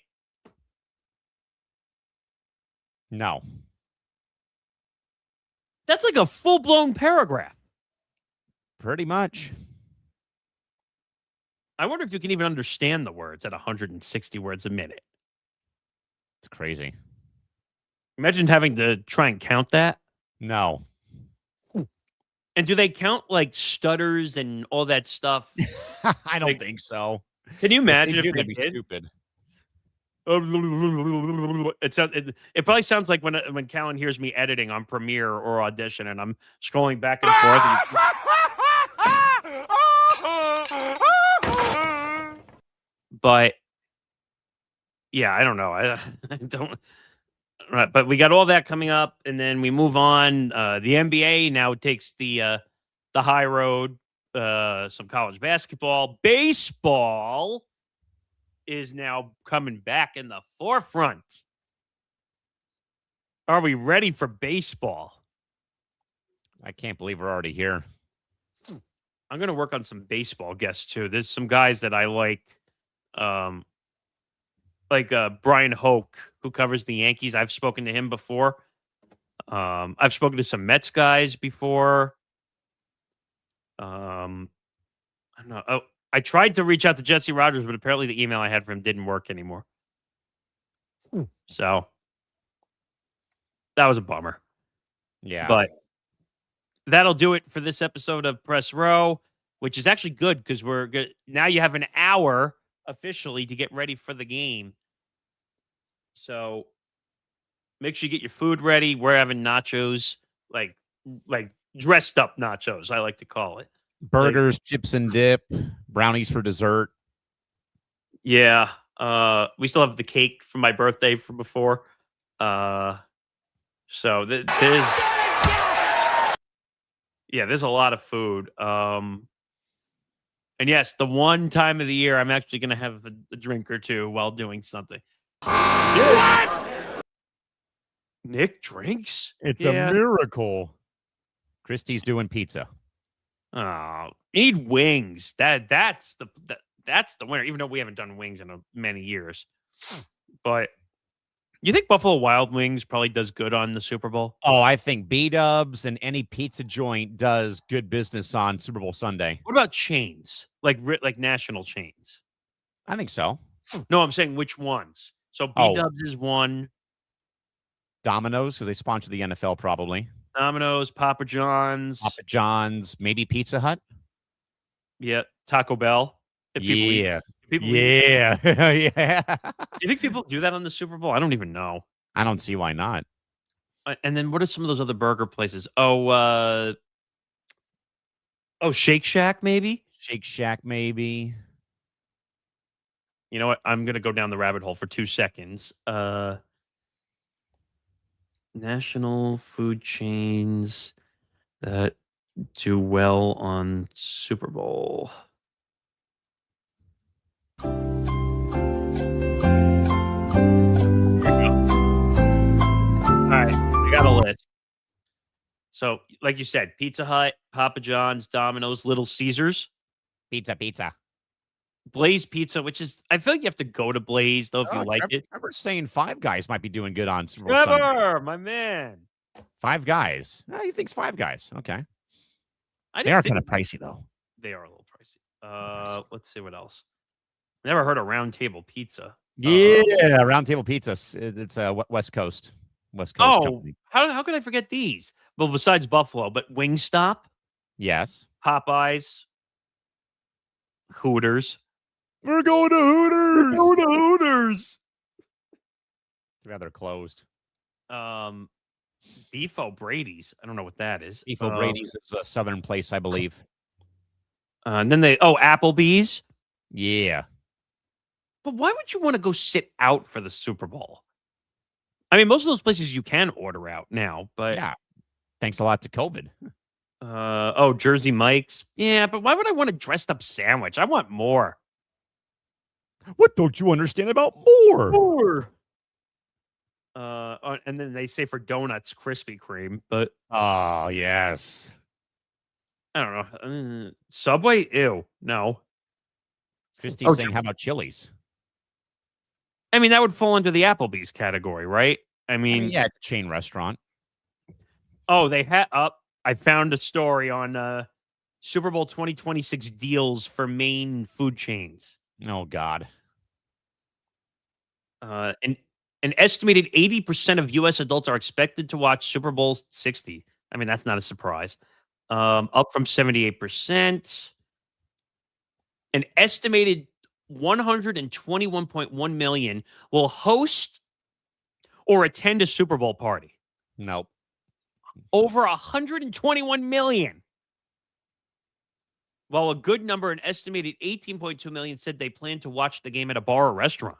No. That's like a full-blown paragraph. Pretty much. I wonder if you can even understand the words at 160 words a minute. It's crazy. Imagine having to try and count that. No. And do they count like stutters and all that stuff? I don't think so. Can you imagine if they that'd be did? stupid. It probably sounds like when Callan hears me editing on Premiere or Audition, and I'm scrolling back and forth. But yeah, I don't know. I don't. Right, but we got all that coming up, and then we move on. The NBA now takes the high road. Some college basketball, baseball is now coming back in the forefront. Are we ready for baseball? I can't believe we're already here. I'm going to work on some baseball guests too. There's some guys that I like Brian Hoke, who covers the Yankees. I've spoken to him before. I've spoken to some Mets guys before. I don't know. Oh, I tried to reach out to Jesse Rogers, but apparently the email I had for him didn't work anymore. So that was a bummer. Yeah. But that'll do it for this episode of Press Row, which is actually good because we're good. Now you have an hour officially to get ready for the game. So make sure you get your food ready. We're having nachos, like dressed up nachos, I like to call it. Burgers, chips and dip, brownies for dessert. Yeah. We still have the cake from my birthday from before. So there's a lot of food. And yes, the one time of the year I'm actually going to have a drink or two while doing something. What? Nick drinks? It's a miracle. Christie's doing pizza. Oh, need wings. That's the winner. Even though we haven't done wings in many years, but you think Buffalo Wild Wings probably does good on the Super Bowl? Oh, I think B-Dubs and any pizza joint does good business on Super Bowl Sunday. What about chains, like national chains? I think so. No, I'm saying which ones. So B-Dubs is one. Domino's, because they sponsor the NFL, probably. Domino's, Papa John's, maybe Pizza Hut. Yeah, Taco Bell. Yeah. Do you think people do that on the Super Bowl? I don't even know. I don't see why not. And then what are some of those other burger places? Oh, Shake Shack, maybe. Shake Shack, maybe. You know what? I'm going to go down the rabbit hole for 2 seconds. National food chains that do well on Super Bowl. All right, I got a list. So, like you said, Pizza Hut, Papa John's, Domino's, Little Caesars, Pizza. Blaze Pizza, which is, I feel like you have to go to Blaze, though, if you like Trevor, it. Trevor's saying Five Guys might be doing good on Super Bowl Sunday. Trevor, my man. Five Guys. He thinks Five Guys. Okay. I They didn't are think kind of pricey, though. they are a little pricey. Let's see what else. Never heard of Round Table Pizza. Yeah, Round Table Pizza. It's a West Coast. Company. How could I forget these? Well, besides Buffalo, but Wingstop, Yes. Popeyes, Hooters. We're going to Hooters. Hooters. Too bad they're closed. Beef O'Brady's. I don't know what that is. Beef O'Brady's is a southern place, I believe. And then Applebee's. Yeah. But why would you want to go sit out for the Super Bowl? I mean, most of those places you can order out now, but Yeah. Thanks a lot to COVID. Jersey Mike's. Yeah, but why would I want a dressed up sandwich? I want more. What don't you understand about more? More. And then they say for donuts, Krispy Kreme, but Oh, yes. I don't know. Subway? Ew. No. Christy's saying, how about Chili's? I mean, that would fall into the Applebee's category, right? I mean yeah, it's a chain restaurant. Oh, they had up. I found a story on Super Bowl 2026 deals for main food chains. Oh, God. An estimated 80% of U.S. adults are expected to watch Super Bowl 60. I mean, that's not a surprise. Up from 78%. An estimated 121.1 million will host or attend a Super Bowl party. Nope. Over 121 million. While a good number, an estimated 18.2 million, said they plan to watch the game at a bar or restaurant.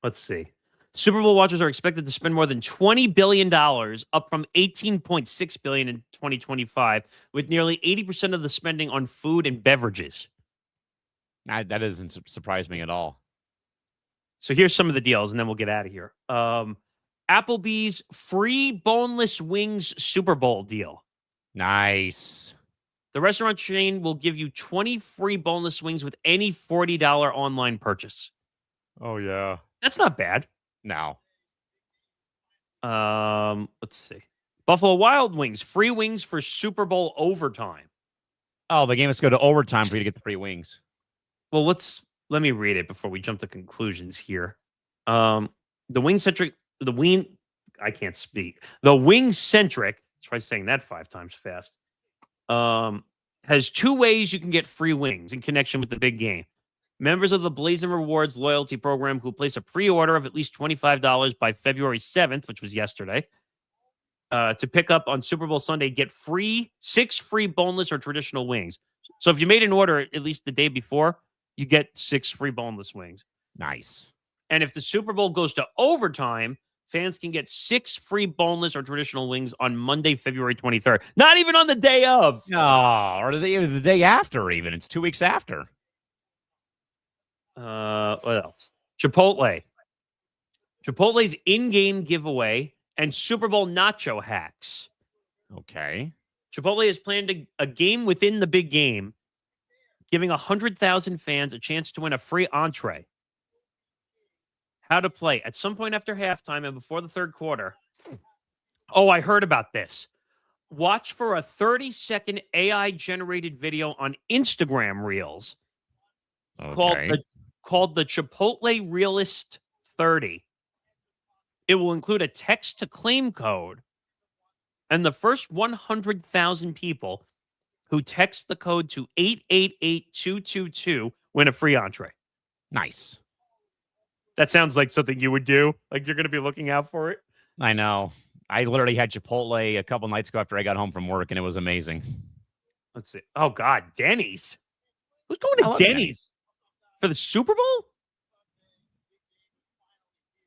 Let's see. Super Bowl watchers are expected to spend more than $20 billion, up from $18.6 billion in 2025, with nearly 80% of the spending on food and beverages. That doesn't surprise me at all. So here's some of the deals, and then we'll get out of here. Applebee's free boneless wings Super Bowl deal. Nice. The restaurant chain will give you 20 free boneless wings with any $40 online purchase. Oh, yeah. That's not bad. No. Let's see. Buffalo Wild Wings, free wings for Super Bowl overtime. Oh, the game has to go to overtime for you to get the free wings. Well, let me read it before we jump to conclusions here. I can't speak. The wing-centric, try saying that 5 times fast, has 2 ways you can get free wings in connection with the big game. Members of the Blazing Rewards loyalty program who place a pre-order of at least $25 by February 7th, which was yesterday, to pick up on Super Bowl Sunday, get 6 free boneless or traditional wings. So if you made an order at least the day before, you get 6 free boneless wings. Nice. And if the Super Bowl goes to overtime, fans can get 6 free boneless or traditional wings on Monday, February 23rd. Not even on the day of. No, or the day after even. It's 2 weeks after. What else? Chipotle. Chipotle's in-game giveaway and Super Bowl nacho hacks. Okay. Chipotle has planned a game within the big game, giving 100,000 fans a chance to win a free entree. How to play. At some point after halftime and before the third quarter. Oh, I heard about this. Watch for a 30-second AI-generated video on Instagram Reels called the Chipotle Realist 30. It will include a text-to-claim code, and the first 100,000 people who text the code to 888-222 win a free entree. Nice. That sounds like something you would do. Like you're going to be looking out for it. I know. I literally had Chipotle a couple nights ago after I got home from work, and it was amazing. Let's see. Oh, God. Denny's. Who's going I to love Denny's for the Super Bowl?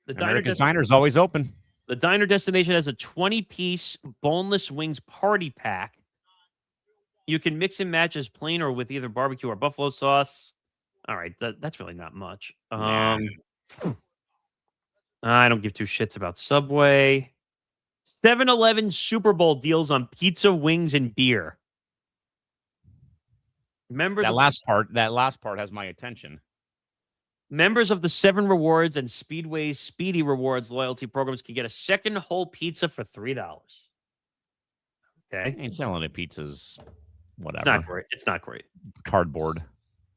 The America's Diner is always open. The diner destination has a 20-piece boneless wings party pack. You can mix and match as plain or with either barbecue or buffalo sauce. All right, that's really not much. Nah. I don't give two shits about Subway. 7-Eleven Super Bowl deals on pizza, wings, and beer. That last part has my attention. Members of the 7 Rewards and Speedway's Speedy Rewards loyalty programs can get a second whole pizza for $3. Okay. Ain't selling it pizzas. Whatever. It's not great. It's not great. It's cardboard.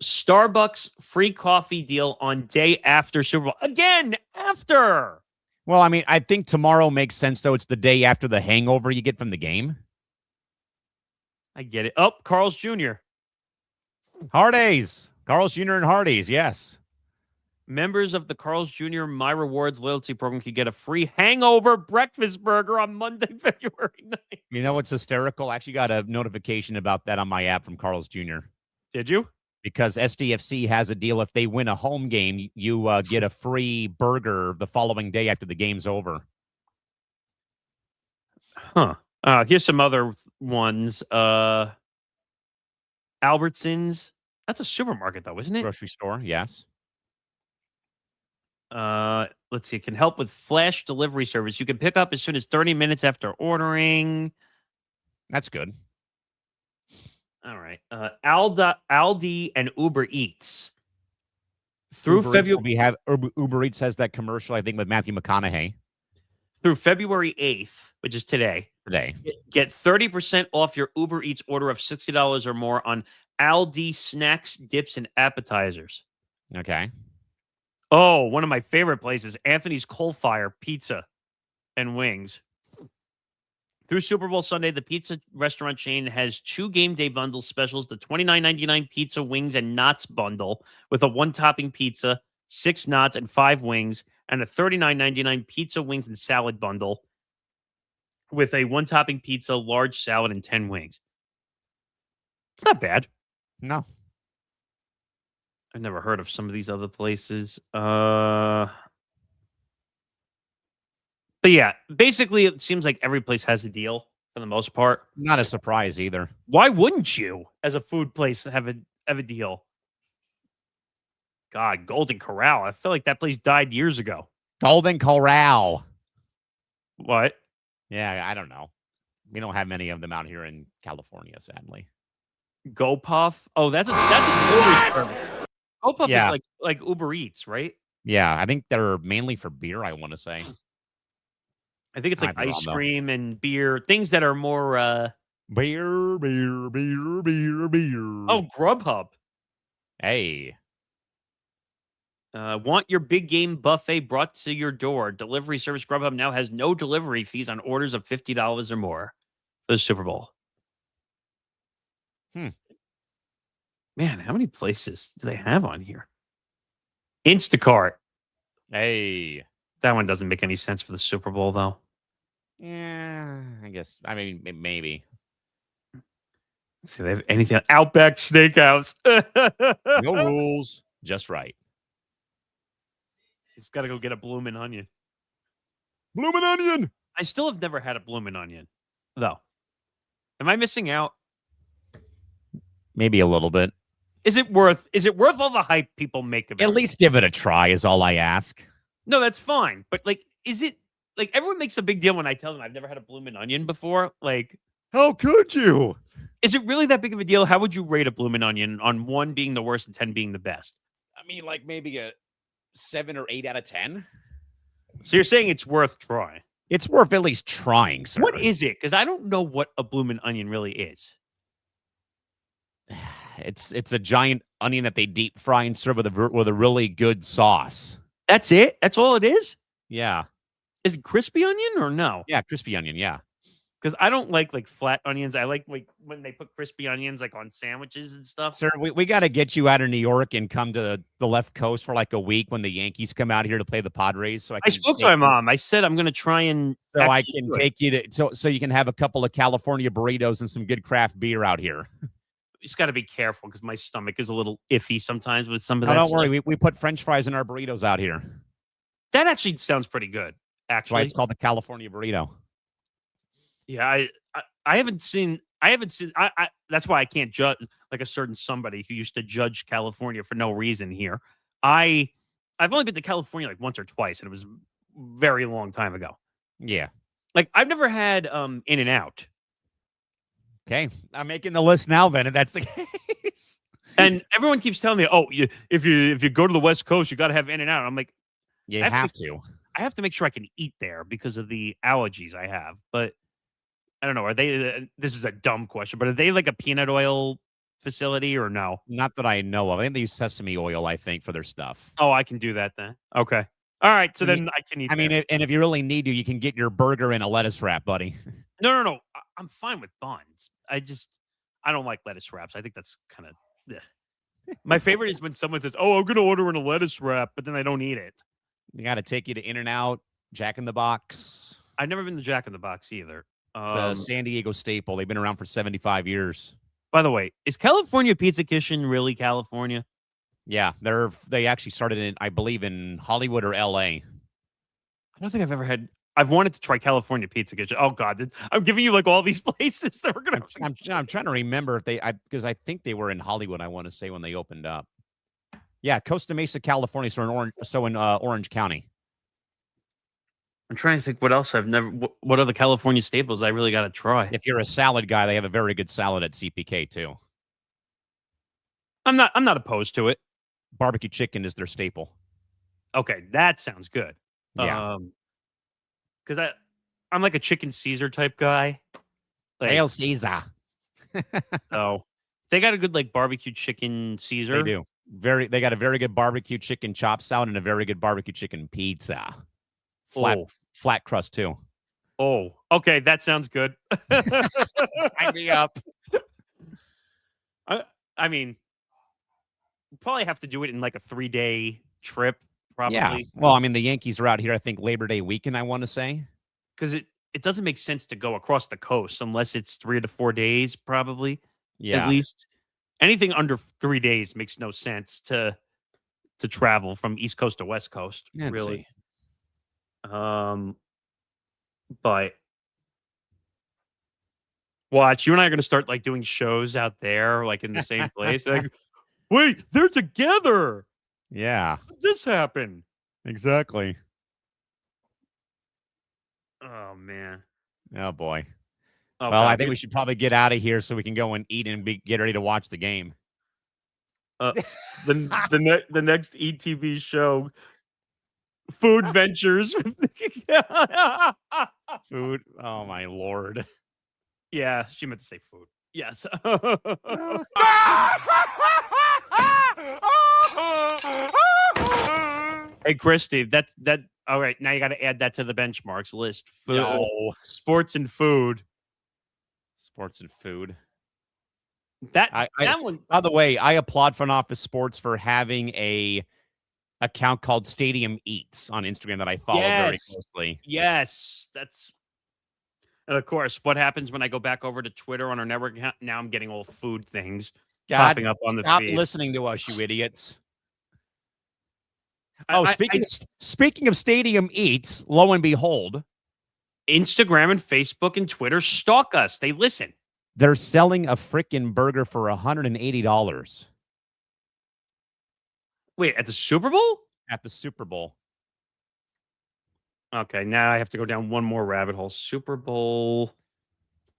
Starbucks free coffee deal on day after Super Bowl. Again, after. Well, I mean, I think tomorrow makes sense, though. It's the day after the hangover you get from the game. I get it. Oh, Carl's Jr. Hardee's. Carl's Jr. and Hardee's, yes. Members of the Carl's Jr. My Rewards loyalty program can get a free hangover breakfast burger on Monday, February 9th. You know what's hysterical? I actually got a notification about that on my app from Carl's Jr. Did you? Because SDFC has a deal. If they win a home game, you get a free burger the following day after the game's over. Huh. Here's some other ones. Albertsons. That's a supermarket, though, isn't it? Grocery store, yes. Let's see. It can help with flash delivery service. You can pick up as soon as 30 minutes after ordering. That's good. All right. Aldi and Uber Eats. Through February, Uber Eats has that commercial, I think, with Matthew McConaughey. Through February 8th, which is today. Get 30% off your Uber Eats order of $60 or more on Aldi snacks, dips, and appetizers. Okay. Oh, one of my favorite places, Anthony's Coal Fire Pizza and Wings. Through Super Bowl Sunday, the pizza restaurant chain has 2 game day bundle specials, the $29.99 pizza, wings, and knots bundle with a 1-topping pizza, 6 knots, and 5 wings, and a $39.99 pizza, wings, and salad bundle with a 1-topping pizza, large salad, and 10 wings. It's not bad. No. I've never heard of some of these other places. But yeah, basically, it seems like every place has a deal for the most part. Not a surprise either. Why wouldn't you, as a food place, have a deal? God, Golden Corral. I feel like that place died years ago. Golden Corral. What? Yeah, I don't know. We don't have many of them out here in California, sadly. GoPuff. Oh, that's a delivery service. GoPuff Yeah. is like Uber Eats, right? Yeah, I think they're mainly for beer, I want to say. I think it's like Might be ice wrong, though. cream and beer, things that are more. Beer. Oh, Grubhub. Hey. Want your big game buffet brought to your door? Delivery service Grubhub now has no delivery fees on orders of $50 or more for the Super Bowl. Man, how many places do they have on here? Instacart. Hey. That one doesn't make any sense for the Super Bowl, though. Yeah, I guess. I mean, maybe. Let's see, they have anything. Outback Steakhouse. No rules, just right. Just got to go get a bloomin' onion. Bloomin' onion. I still have never had a bloomin' onion, though. Am I missing out? Maybe a little bit. Is it worth all the hype people make about it? At least give it a try is all I ask. No, that's fine. But is it everyone makes a big deal when I tell them I've never had a bloomin' onion before? How could you? Is it really that big of a deal? How would you rate a bloomin' onion on 1 being the worst and 10 being the best? I mean, maybe a 7 or 8 out of 10. So you're saying it's worth trying? It's worth at least trying, sir. What is it? Because I don't know what a bloomin' onion really is. It's a giant onion that they deep fry and serve with a really good sauce. That's it? That's all it is? Yeah. Is it crispy onion or no? Yeah, crispy onion, yeah. Because I don't like flat onions. I like when they put crispy onions on sandwiches and stuff. Sir, we got to get you out of New York and come to the left coast for a week when the Yankees come out here to play the Padres. So I spoke to my mom. I said I'm going to try and so I can take you to so you can have a couple of California burritos and some good craft beer out here. just got to be careful because my stomach is a little iffy sometimes with some of No, that don't stuff. worry. We put French fries in our burritos out here. That actually sounds pretty good. That's why Actually, it's called the California burrito. yeah, I haven't seen. That's why I can't judge like a certain somebody who used to judge California for no reason here. I've only been to California like once or twice, and it was a very long time ago. Yeah. Like I've never had In-N-Out. Okay. I'm making the list now then, if that's the case. And everyone keeps telling me, "Oh, if you go to the West Coast, you got to have In-N-Out." I'm like, You I have to. I have to make sure I can eat there because of the allergies I have. But I don't know. Are they? This is a dumb question, but are they like a peanut oil facility or no? Not that I know of. I think they use sesame oil, I think, for their stuff. Oh, I can do that then. Okay. All right. So I mean- then I can eat. I mean, there. and if you really need to, you can get your burger in a lettuce wrap, buddy. No. I'm fine with buns. I don't like lettuce wraps. I think that's kind of. My favorite is when someone says, "Oh, I'm going to order in a lettuce wrap," but then I don't eat it. They got to take you to In-N-Out, Jack in the Box. I've never been to Jack in the Box either. It's a San Diego staple. They've been around for 75 years. By the way, is California Pizza Kitchen really California? Yeah, they actually started in, I believe, in Hollywood or LA. I don't think I've ever had. I've wanted to try California Pizza Kitchen. Oh God, I'm giving you like all these places that we're gonna. I'm trying to remember if because I think they were in Hollywood. I want to say when they opened up. Yeah, Costa Mesa, California. So in Orange County. I'm trying to think what else I've never. What other California staples I really got to try? If you're a salad guy, they have a very good salad at CPK too. I'm not opposed to it. Barbecue chicken is their staple. Okay, that sounds good. Yeah. Because I'm like a chicken Caesar type guy. Like, Hail Caesar. so they got a good like barbecue chicken Caesar. They do. They got a very good barbecue chicken chop salad and a very good barbecue chicken pizza. Flat crust too. Oh, okay, that sounds good. Sign me up. I mean, probably have to do it in like a 3-day trip. Probably. Yeah. Well, I mean, the Yankees are out here, I think, Labor Day weekend, I want to say. Because it doesn't make sense to go across the coast unless it's 3 to 4 days, probably. Yeah. At least anything under 3 days makes no sense to travel from East Coast to West Coast. Let's really. see. But watch, you and I are going to start like doing shows out there, like in the same place. Like, wait, they're together. Yeah. How did this happen? Exactly. Oh man. Oh boy. Oh, Well, God, I think we should probably get out of here so we can go and eat and get ready to watch the game. the next ETV show, Food Ventures. Food. Oh my Lord. Yeah, she meant to say food. Yes. Hey, Christy, that. All right, now you got to add that to the benchmarks list. Food, No. Sports and food. Sports and food. That that one. By the way, I applaud Front Office Sports for having a account called Stadium Eats on Instagram that I follow very closely. Yes, that's. And of course, what happens when I go back over to Twitter on our network account? Now I'm getting all food things popping up on the stop feed. listening to us, you idiots. Speaking of Stadium Eats, lo and behold, Instagram and Facebook and Twitter stalk us. They listen. they're selling a frickin' burger for $180 Wait, at the Super Bowl? at the Super Bowl. Okay, now I have to go down one more rabbit hole. Super Bowl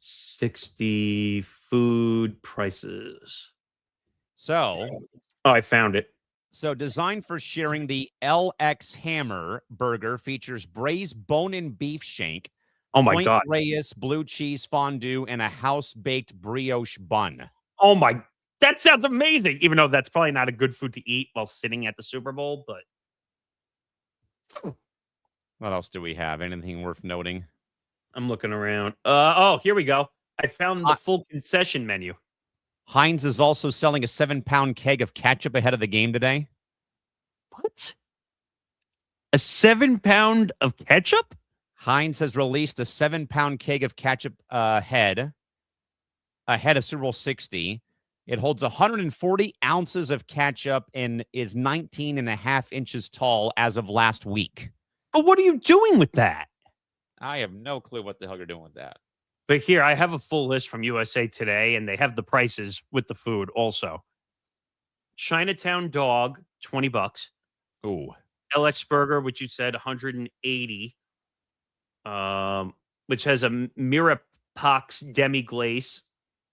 60 food prices. So, I found it. designed for sharing, the LX Hammer burger features braised bone-in beef shank, Oh my Point God. Reyes blue cheese fondue, and a house-baked brioche bun. Oh my, that sounds amazing. Even though that's probably not a good food to eat while sitting at the Super Bowl, but What else do we have? Anything worth noting? I'm looking around. Here we go. I found the full concession menu. Heinz is also selling a 7-pound keg of ketchup ahead of the game today. What? A 7-pound of ketchup? Heinz has released a 7-pound keg of ketchup ahead of Super Bowl 60. It holds 140 ounces of ketchup and is 19 and a half inches tall as of last week. But what are you doing with that? I have no clue what the hell you're doing with that. But here, I have a full list from USA Today, and they have the prices with the food also. Chinatown dog, $20. Ooh. LX Burger, which you said 180, which has a Mirapox demi glace,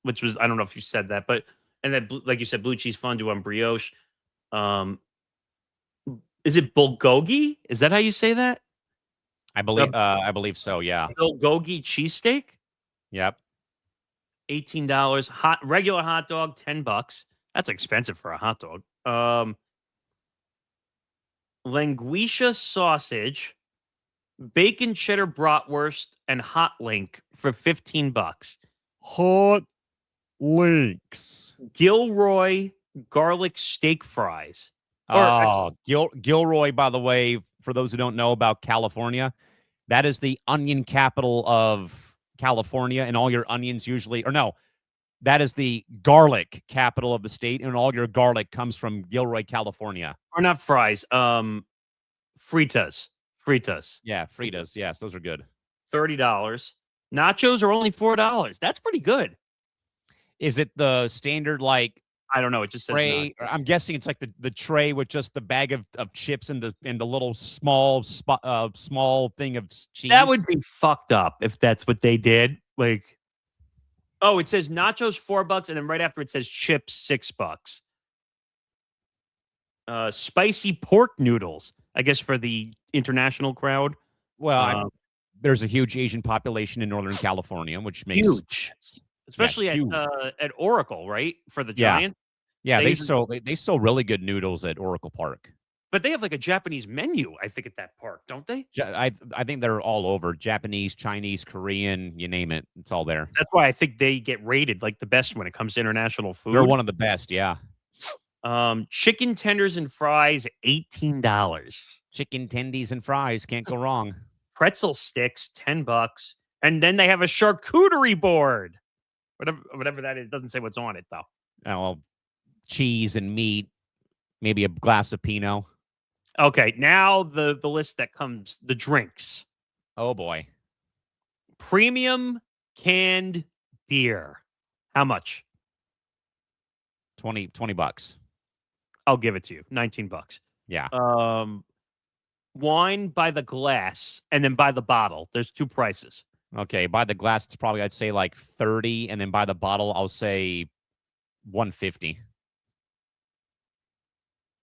which was, I don't know if you said that, but, and then, like you said, blue cheese fondue on brioche. Is it bulgogi? Is that how you say that? I believe so, yeah. Bulgogi cheesesteak? Yep. $18. Regular hot dog, $10. That's expensive for a hot dog. Languisha sausage, bacon cheddar bratwurst, and hot link for $15. Hot links. Gilroy garlic steak fries. Gilroy, by the way, for those who don't know about California, that is the onion capital of California, and all your onions usually, or no, that is the garlic capital of the state, and all your garlic comes from Gilroy, California. Or not fries, fritas. Yeah, fritas. Yes, those are good. $30. Nachos are only $4. That's pretty good. Is it the standard, like, I don't know. It just says tray? I'm guessing it's like the tray with just the bag of chips and the little small thing of cheese. That would be fucked up if that's what they did. Like, oh, it says nachos $4, and then right after it says chips $6. Spicy pork noodles, I guess for the international crowd. Well, there's a huge Asian population in Northern California, which makes sense. Especially huge. At Oracle, right? For the Giants. Yeah, they sell really good noodles at Oracle Park. But they have like a Japanese menu, I think, at that park, don't they? I think they're all over. Japanese, Chinese, Korean, you name it. It's all there. That's why I think they get rated like the best when it comes to international food. They're one of the best, yeah. Chicken tenders and fries, $18. Chicken tendies and fries, can't go wrong. Pretzel sticks, $10. And then they have a charcuterie board. Whatever that is. Doesn't say what's on it, though. Oh, well, cheese and meat, maybe a glass of Pinot. Okay, now the list that comes, the drinks. Oh, boy. Premium canned beer. How much? $20. I'll give it to you. $19. Yeah. Wine by the glass and then by the bottle. There's two prices. Okay, by the glass, it's probably, I'd say, like 30, and then by the bottle, I'll say 150.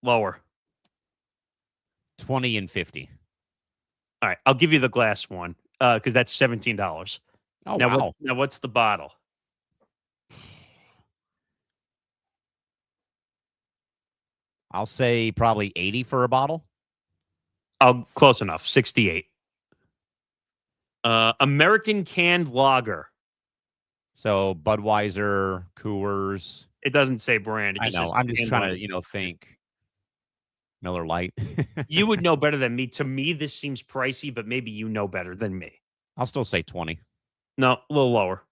Lower. 20 and 50. All right, I'll give you the glass one because that's $17. Oh, now, wow. Now, what's the bottle? I'll say probably 80 for a bottle. Close enough. 68. American canned lager. So Budweiser, Coors. It doesn't say brand. It just I know. says I'm just canned trying lager. to, think. Miller Lite. You would know better than me. To me, this seems pricey, but maybe you know better than me. I'll still say 20. No, a little lower.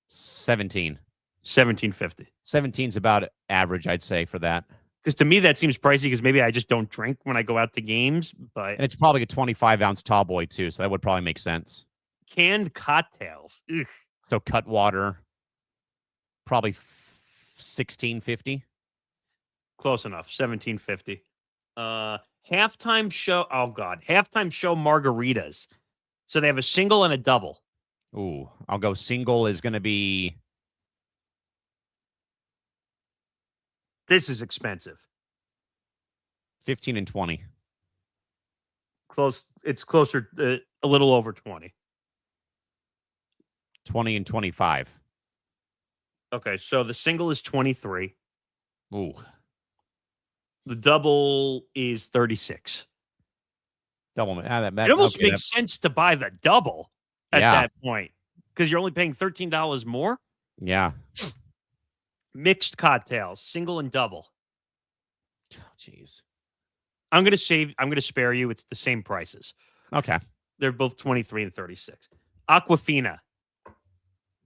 17. $17.50. 17's about average, I'd say, for that. Because to me, that seems pricey because maybe I just don't drink when I go out to games. But And it's probably a 25-ounce tall boy, too, so that would probably make sense. canned cocktails. Ugh. So Cutwater, probably $16.50. Close enough. $17.50. Halftime show. Oh, God. Halftime show margaritas. So they have a single and a double. Ooh, I'll go single is going to be... This is expensive. 15 and 20. Close. It's closer, a little over 20. 20 and 25. Okay, so the single is 23. Ooh. The double is 36. Double. It almost makes sense to buy the double at that point because you're only paying $13 more. Yeah. Mixed cocktails, single and double. Oh, jeez. I'm going to spare you. It's the same prices. Okay. They're both 23 and 36. Aquafina.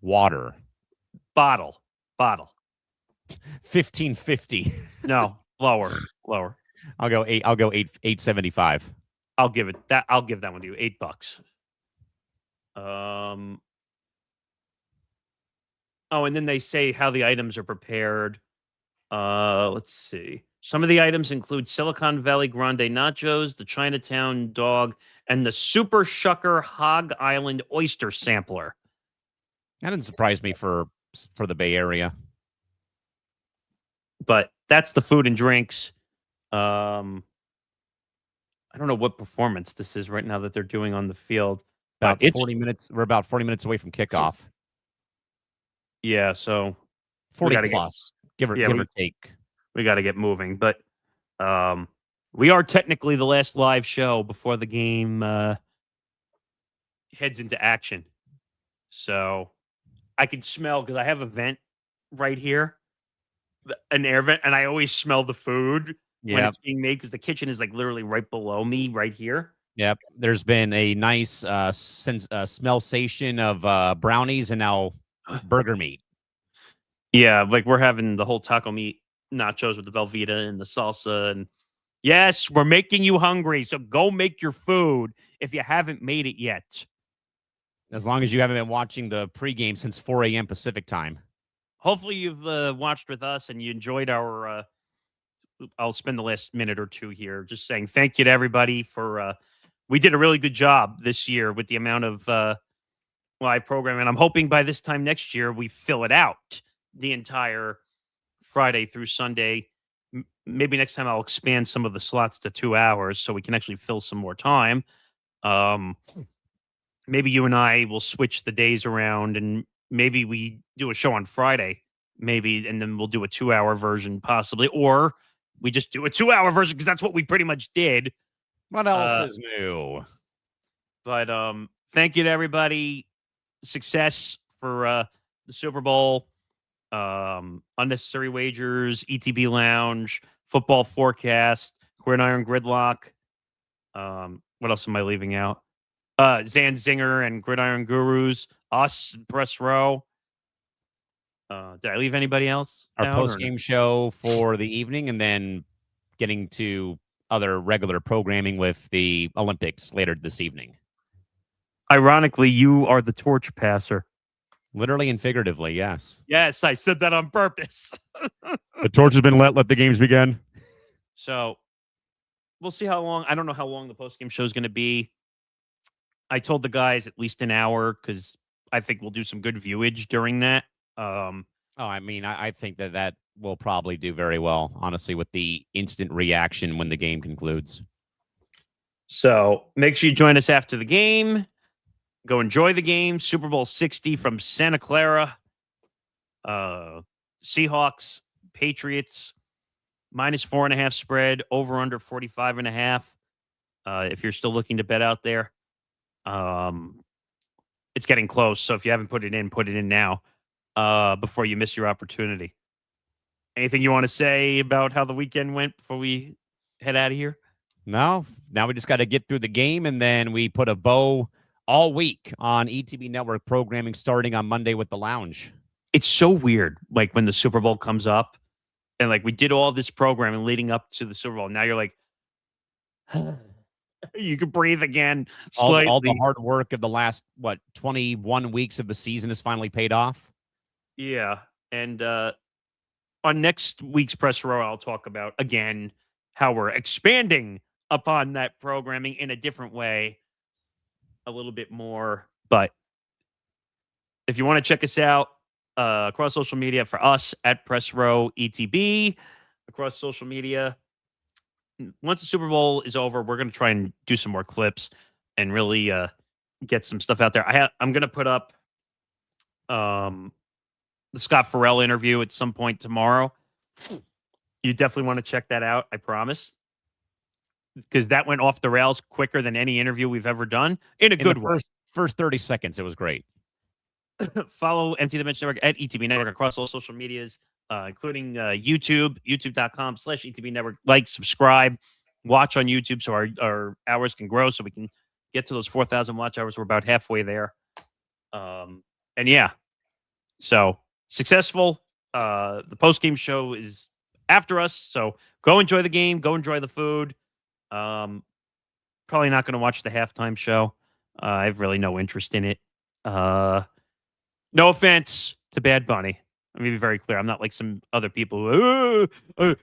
Water. Bottle. $15.50. No, lower. I'll go 8.75. I'll give that one to you. $8. Oh, and then they say how the items are prepared. Let's see. Some of the items include Silicon Valley Grande Nachos, the Chinatown Dog, and the Super Shucker Hog Island Oyster Sampler. That didn't surprise me for the Bay Area. But that's the food and drinks. I don't know what performance this is right now that they're doing on the field. About 40 minutes. We're about 40 minutes away from kickoff. Yeah, so 40 plus, give or take. We got to get moving, but we are technically the last live show before the game heads into action. So I can smell, because I have a vent right here, an air vent, and I always smell the food when it's being made, because the kitchen is like literally right below me right here. Yep. There's been a nice smell-sation of brownies and now burger meat. Yeah, like we're having the whole taco meat nachos with the Velveeta and the salsa. And yes, we're making you hungry, so go make your food if you haven't made it yet. As long as you haven't been watching the pregame since 4 a.m. Pacific time. Hopefully you've watched with us and you enjoyed our I'll spend the last minute or two here just saying thank you to everybody for we did a really good job this year with the amount of live programming. And I'm hoping by this time next year we fill it out the entire Friday through Sunday. Maybe next time I'll expand some of the slots to 2 hours so we can actually fill some more time. Maybe you and I will switch the days around, and maybe we do a show on Friday, maybe, and then we'll do a 2-hour version possibly, or we just do a 2-hour version because that's what we pretty much did. What else is new? But thank you to everybody. Success for the Super Bowl. Unnecessary wagers, ETB Lounge, football forecast, Gridiron Gridlock. What else am I leaving out? Zan Zinger and Gridiron Gurus, us, Press Row. Did I leave anybody else? Our post-game show for the evening, and then getting to other regular programming with the Olympics later this evening. Ironically, you are the torch passer. Literally and figuratively, yes. Yes, I said that on purpose. The torch has been let the games begin. So we'll see how long. I don't know how long the post-game show is going to be. I told the guys at least an hour because I think we'll do some good viewage during that. I mean, I think that will probably do very well, honestly, with the instant reaction when the game concludes. So make sure you join us after the game. Go enjoy the game. Super Bowl 60 from Santa Clara. Seahawks, Patriots, -4.5 spread, over under 45.5. If you're still looking to bet out there. It's getting close, so if you haven't put it in now before you miss your opportunity. Anything you want to say about how the weekend went before we head out of here? No. Now we just got to get through the game, and then we put a bow all week on ETB Network programming starting on Monday with the Lounge. It's so weird, like when the Super Bowl comes up, and like we did all this programming leading up to the Super Bowl. Now you're like, you can breathe again. All the hard work of the last, 21 weeks of the season has finally paid off? Yeah. And on next week's Press Row, I'll talk about, again, how we're expanding upon that programming in a different way, a little bit more. But if you want to check us out across social media, for us at Press Row ETB, across social media, once the Super Bowl is over, we're going to try and do some more clips and really get some stuff out there. I'm going to put up the Scott Farrell interview at some point tomorrow. You definitely want to check that out, I promise. Because that went off the rails quicker than any interview we've ever done. In a good way. First 30 seconds, it was great. Follow Empty the Bench Network at ETB Network across all social medias, including YouTube, youtube.com/ETB Network. Like, subscribe, watch on YouTube so our hours can grow so we can get to those 4,000 watch hours. We're about halfway there. And yeah, so successful The post game show is after us, so go enjoy the game. Go enjoy the food. Probably not going to watch the halftime show. I have really no interest in it. No offense to Bad Bunny. Let me be very clear. I'm not like some other people who,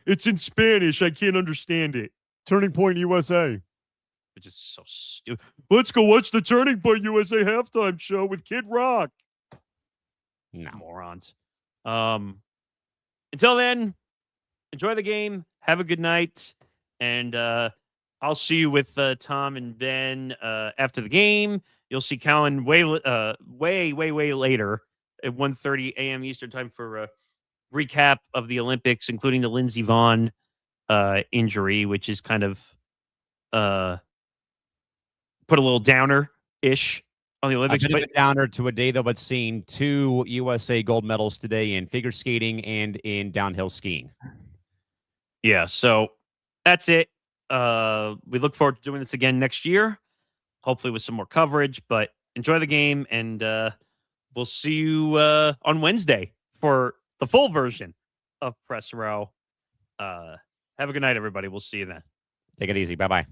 it's in Spanish. I can't understand it. Turning Point USA. Which is so stupid. Let's go watch the Turning Point USA halftime show with Kid Rock. No. Morons. Until then, enjoy the game. Have a good night. And I'll see you with Tom and Ben after the game. You'll see Callan way later at 1:30 a.m. Eastern time for a recap of the Olympics, including the Lindsey Vonn injury, which is kind of put a little downer-ish on the Olympics. A bit of a downer to a day, though, but seeing 2 USA gold medals today in figure skating and in downhill skiing. Yeah, so that's it. We look forward to doing this again next year, hopefully with some more coverage, but enjoy the game, and we'll see you on Wednesday for the full version of Press Row. Have a good night, everybody. We'll see you then. Take it easy. Bye-bye.